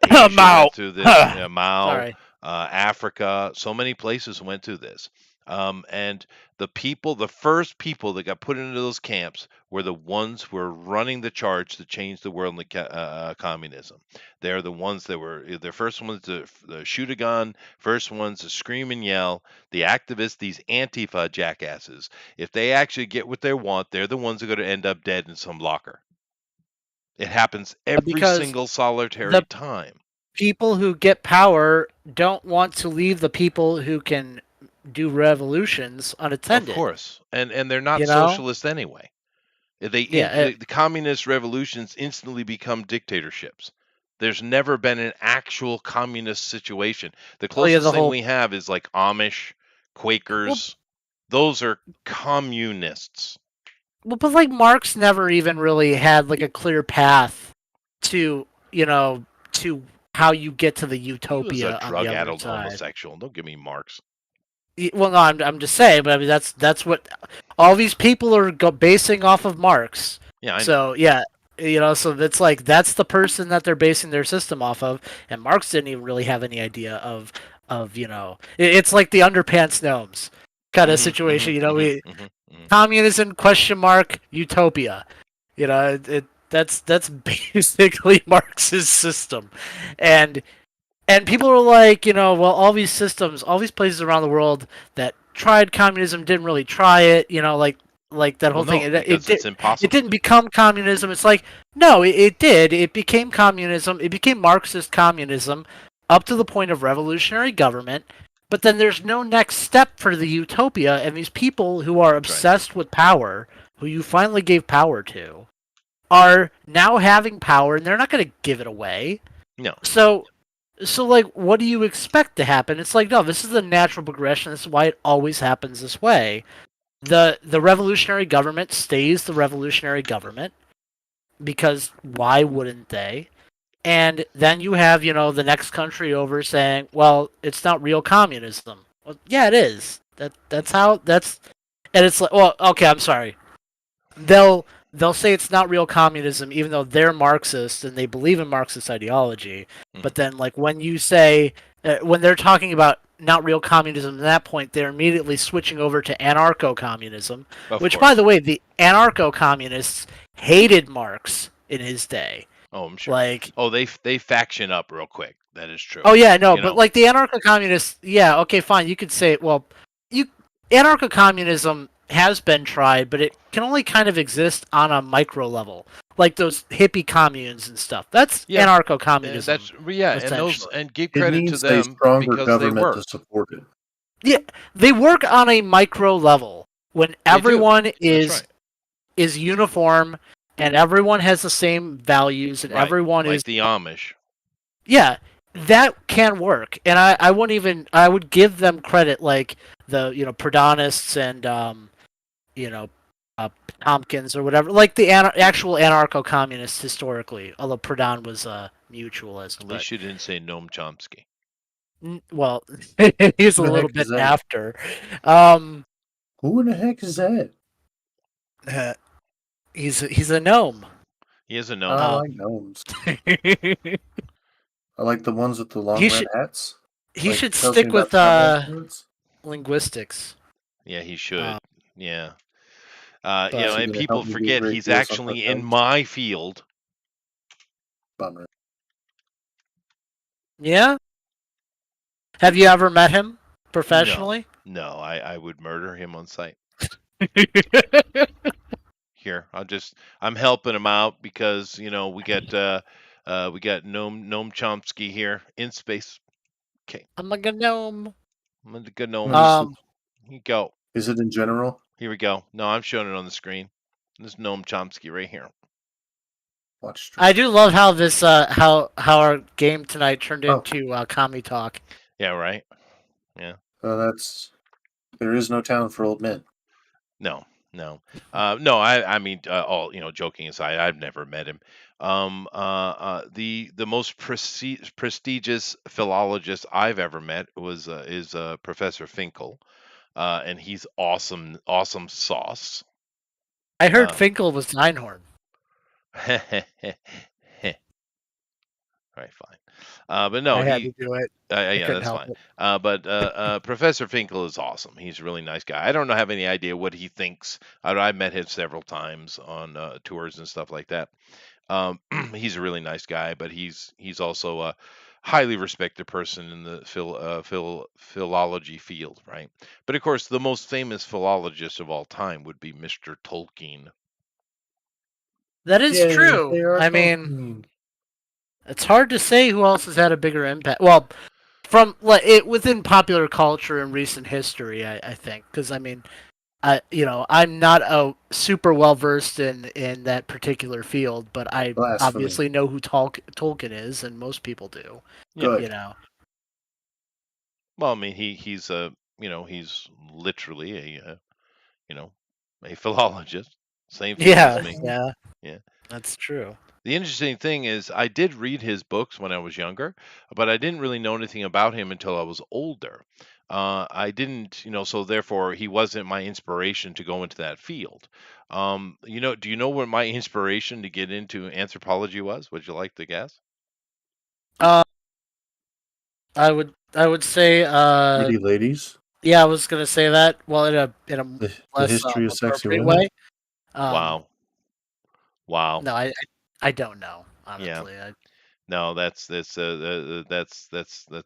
Asia Mao. went through this, Mao, Sorry. Africa, so many places went through this. And the first people that got put into those camps were the ones who were running the charge to change the world into communism. They're the ones that were the first ones to shoot a gun, first ones to scream and yell. The activists, these Antifa jackasses, if they actually get what they want, they're the ones that are going to end up dead in some locker. It happens every Because single solitary the time. people who get power don't want to leave the people who can do revolutions Of unattended. course, and they're not You know? socialist anyway. Yeah. The communist revolutions instantly become dictatorships. There's never been an actual communist situation. The Oh yeah, closest the thing whole we have is like Amish, well, Quakers. Those are communists. but like Marx never even really had like a clear path to to how you get to the He was a utopia on the other drug-addled side. homosexual. Don't give me Marx. Well, no, I'm just saying, but I mean that's what all these people are basing off of Marx. Yeah, I know. So yeah, so that's like that's the person that they're basing their system off of, and Marx didn't even really have any idea of it's like the underpants gnomes kind of Mhm, situation. mhm, mhm, mhm, mhm. Communism question mark utopia. That's basically Marx's system, and and people are like, well, all these systems, all these places around the world that tried communism didn't really try it. Like that Well, whole thing. no, It because did. it's It impossible didn't to. become communism. It's like no, it did. It became communism. It became Marxist communism up to the point of revolutionary government. But then there's no next step for the utopia, and these people who are That's right. obsessed with power, who you finally gave power to, are now having power, and they're not going to give it away. No. So like, what do you expect to happen? It's like, no, this is the natural progression. This is why it always happens this way. The revolutionary government stays the revolutionary government because why wouldn't they? And then you have, the next country over saying, well, it's not real communism. Well, yeah, it is. That's how that's and it's like, well, okay, I'm sorry. they'll they'll say it's not real communism even though they're Marxist and they believe in Marxist ideology. Mhm. But then like when you say when they're talking about not real communism at that point, they're immediately switching over to anarcho-communism, Of which by course. the way, the anarcho-communists hated Marx in his day. Oh, I'm sure. Like, Oh, they faction up real quick. That is true. oh yeah, no, You but know. like the anarcho-communists, yeah, okay, fine, you could say, well, you anarcho-communism has been tried, but it can only kind of exist on a micro level, like those hippie communes and stuff. That's Yeah, anarcho-communism, and those essentially. and give It credit to needs a them stronger because they government to work. support it. Yeah, they work on a micro level when They do. everyone That's right. is uniform and everyone has the same values and Right. everyone Like is the Amish. yeah, that can work, and I wouldn't even I would give them credit like the Pradanists and you know Tompkins or whatever, like the actual anarcho-communists historically. Although Pradhan was a mutualist, At but least you didn't say Noam Chomsky. well, he's a Who the little heck bit is that? after. Um, Who in the heck is that? uh, he's a gnome. He is a I gnome. don't Um, like gnomes. I like the ones with the long he red should hats. he Like should tells me stick about with the time influence. linguistics. Yeah, he should. Um, Yeah. but Is he And gonna help people me be a forget great he's voice on actually in cartoons? my field. Bummer. yeah, have you ever met him No. professionally? No, I would murder him on sight. Here, I'm helping him out because, we got Noam Chomsky here in space. Okay. I'm like a gnome. I'm gonna Let me gnomes. see. Um, Here you go. Is it in general? Here we go. No, I'm showing it on the screen. This Noam Chomsky right here. Watch stream. I do love how this how our game tonight turned Oh, into commie talk. Yeah, right? Yeah. that's there is no town for old men. No, No, no. I mean, all joking aside, I've never met him. The most prestigious philologist I've ever met was is Professor Finkel, and he's awesome, awesome sauce. I heard Uh, Finkel was Einhorn. Right, fine. But no, I had to do it. I yeah, couldn't that's help fine. it. But Professor Finkel is awesome. He's a really nice guy. I don't have any idea what he thinks. I've met him several times on tours and stuff like that. He's a really nice guy, but he's also a highly respected person in the philology field, right? But of course, the most famous philologist of all time would be Mr. Tolkien. That is Yay, true. they are I mean, talking. it's hard to say who else has had a bigger impact. Well, from like it within popular culture and recent history, I think, because I mean, I'm not a super well versed in that particular field, but I Blasphemy. obviously know who Tolkien is, and most people do. Yeah. You Good. know. Well, I mean, he's a he's literally a you know a philologist, same field as Yeah, me. yeah, Yeah. that's true. The interesting thing is, I did read his books when I was younger, but I didn't really know anything about him until I was older. I didn't, so therefore he wasn't my inspiration to go into that field. Do you know what my inspiration to get into anthropology was? Would you like to guess? Uh, I would say Pretty ladies. yeah, I was gonna say that. Well, in a The less history of sexy appropriate women. way. Um, Wow, wow, no, I don't know yeah. honestly. No, that's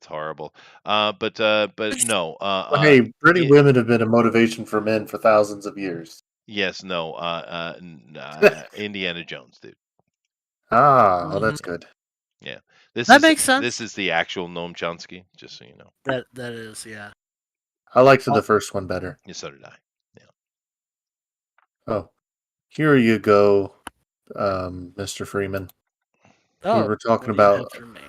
horrible. But no. Well, hey, pretty It, women have been a motivation for men for thousands of years. yes, no. Indiana Jones, dude. Oh, Mhm. that's good. Yeah, That makes this sense. is the actual Noam Chomsky, just so you know. That is, yeah. I liked Oh, the first one better. Yeah, so did I. Yeah. Oh, here you go, Mr. Freeman. We oh, were talking what do you have for me?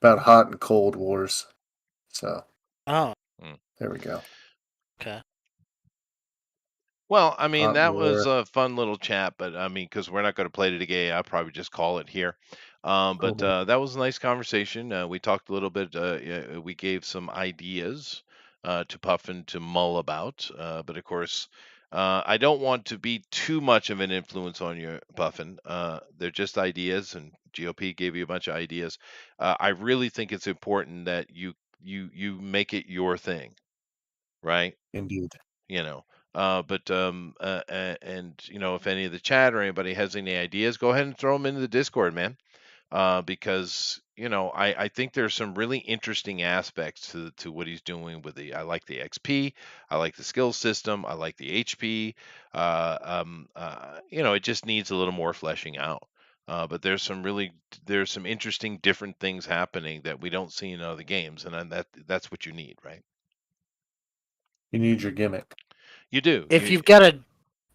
about hot and cold wars. So Oh, Mm. there we go. okay. Well, I mean, Hot that was war. a fun little chat, but I mean, because we're not going to play it again, I'll probably just call it here. But Oh, that was a nice conversation. We talked a little bit. We gave some ideas to Puffin to mull about. But of course, I don't want to be too much of an influence on you, Puffin. They're just ideas, and GOP gave you a bunch of ideas. I really think it's important that you make it your thing, right? indeed. you know. But and if any of the chat or anybody has any ideas, go ahead and throw them into the Discord, man. Because I think there's some really interesting aspects to what he's doing with the. I like the XP, I like the skill system, I like the HP. It just needs a little more fleshing out. But there's some interesting different things happening that we don't see in other games, and that's what you need, right? You need your gimmick. You do. If you've got a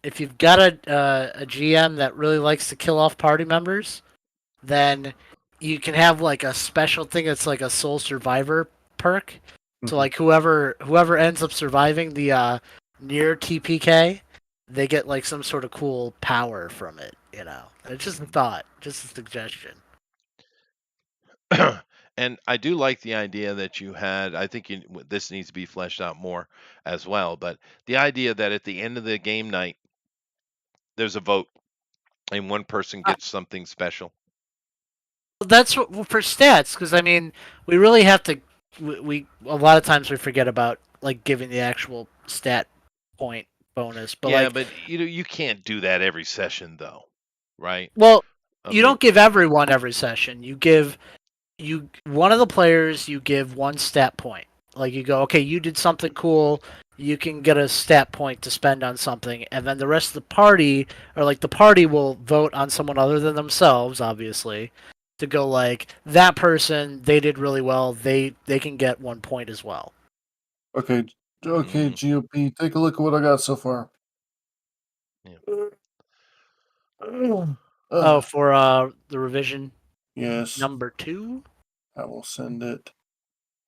GM that really likes to kill off party members, then you can have like a special thing that's like a sole survivor perk. So Mhm. like whoever ends up surviving the near TPK, they get like some sort of cool power from it. It's just a thought, just a suggestion. And I do like the idea that you had. I think this needs to be fleshed out more as well. But the idea that at the end of the game night, there's a vote and one person Uh, gets something special. that's what for stats, because I mean, we really have to. We a lot of times we forget about like giving the actual stat point bonus, but Yeah, like, but you can't do that every session though, right? well, I you mean, don't give everyone every session. You give one of the players, you give one stat point. Like you go, okay, you did something cool, you can get a stat point to spend on something, and then the rest of the party, or like the party will vote on someone other than themselves, obviously, to go like that person, they did really well, they can get 1 point as well. Okay, okay, mm, GOP. Take a look at what I got so far. yeah. Oh, Uh, for the revision yes, number 2. I will send it.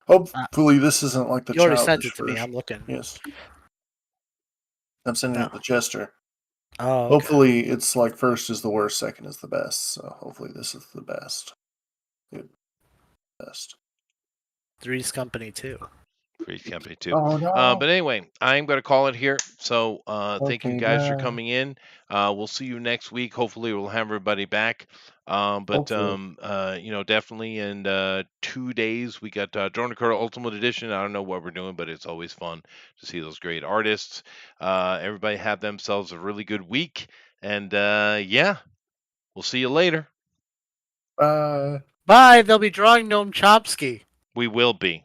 Uh, Hopefully, this isn't like the you already sent childish it to me. version. I'm looking. Yes. I'm sending No. it to Chester. Oh, okay. Hopefully, it's like first is the worst, second is the best. So hopefully, this is the best. Good. Best. Three's Company too. Three's Company too. Oh no. But anyway, I'm going to call it here. So thank you Okay, guys for bye. coming in. We'll see you next week. Hopefully, we'll have everybody back. Hopefully. Definitely in 2 days we got Drone Dakota Ultimate Edition. I don't know what we're doing, but it's always fun to see those great artists. Everybody have themselves a really good week, and yeah, we'll see you later. Bye. Bye. They'll be drawing Noam Chomsky. We will be.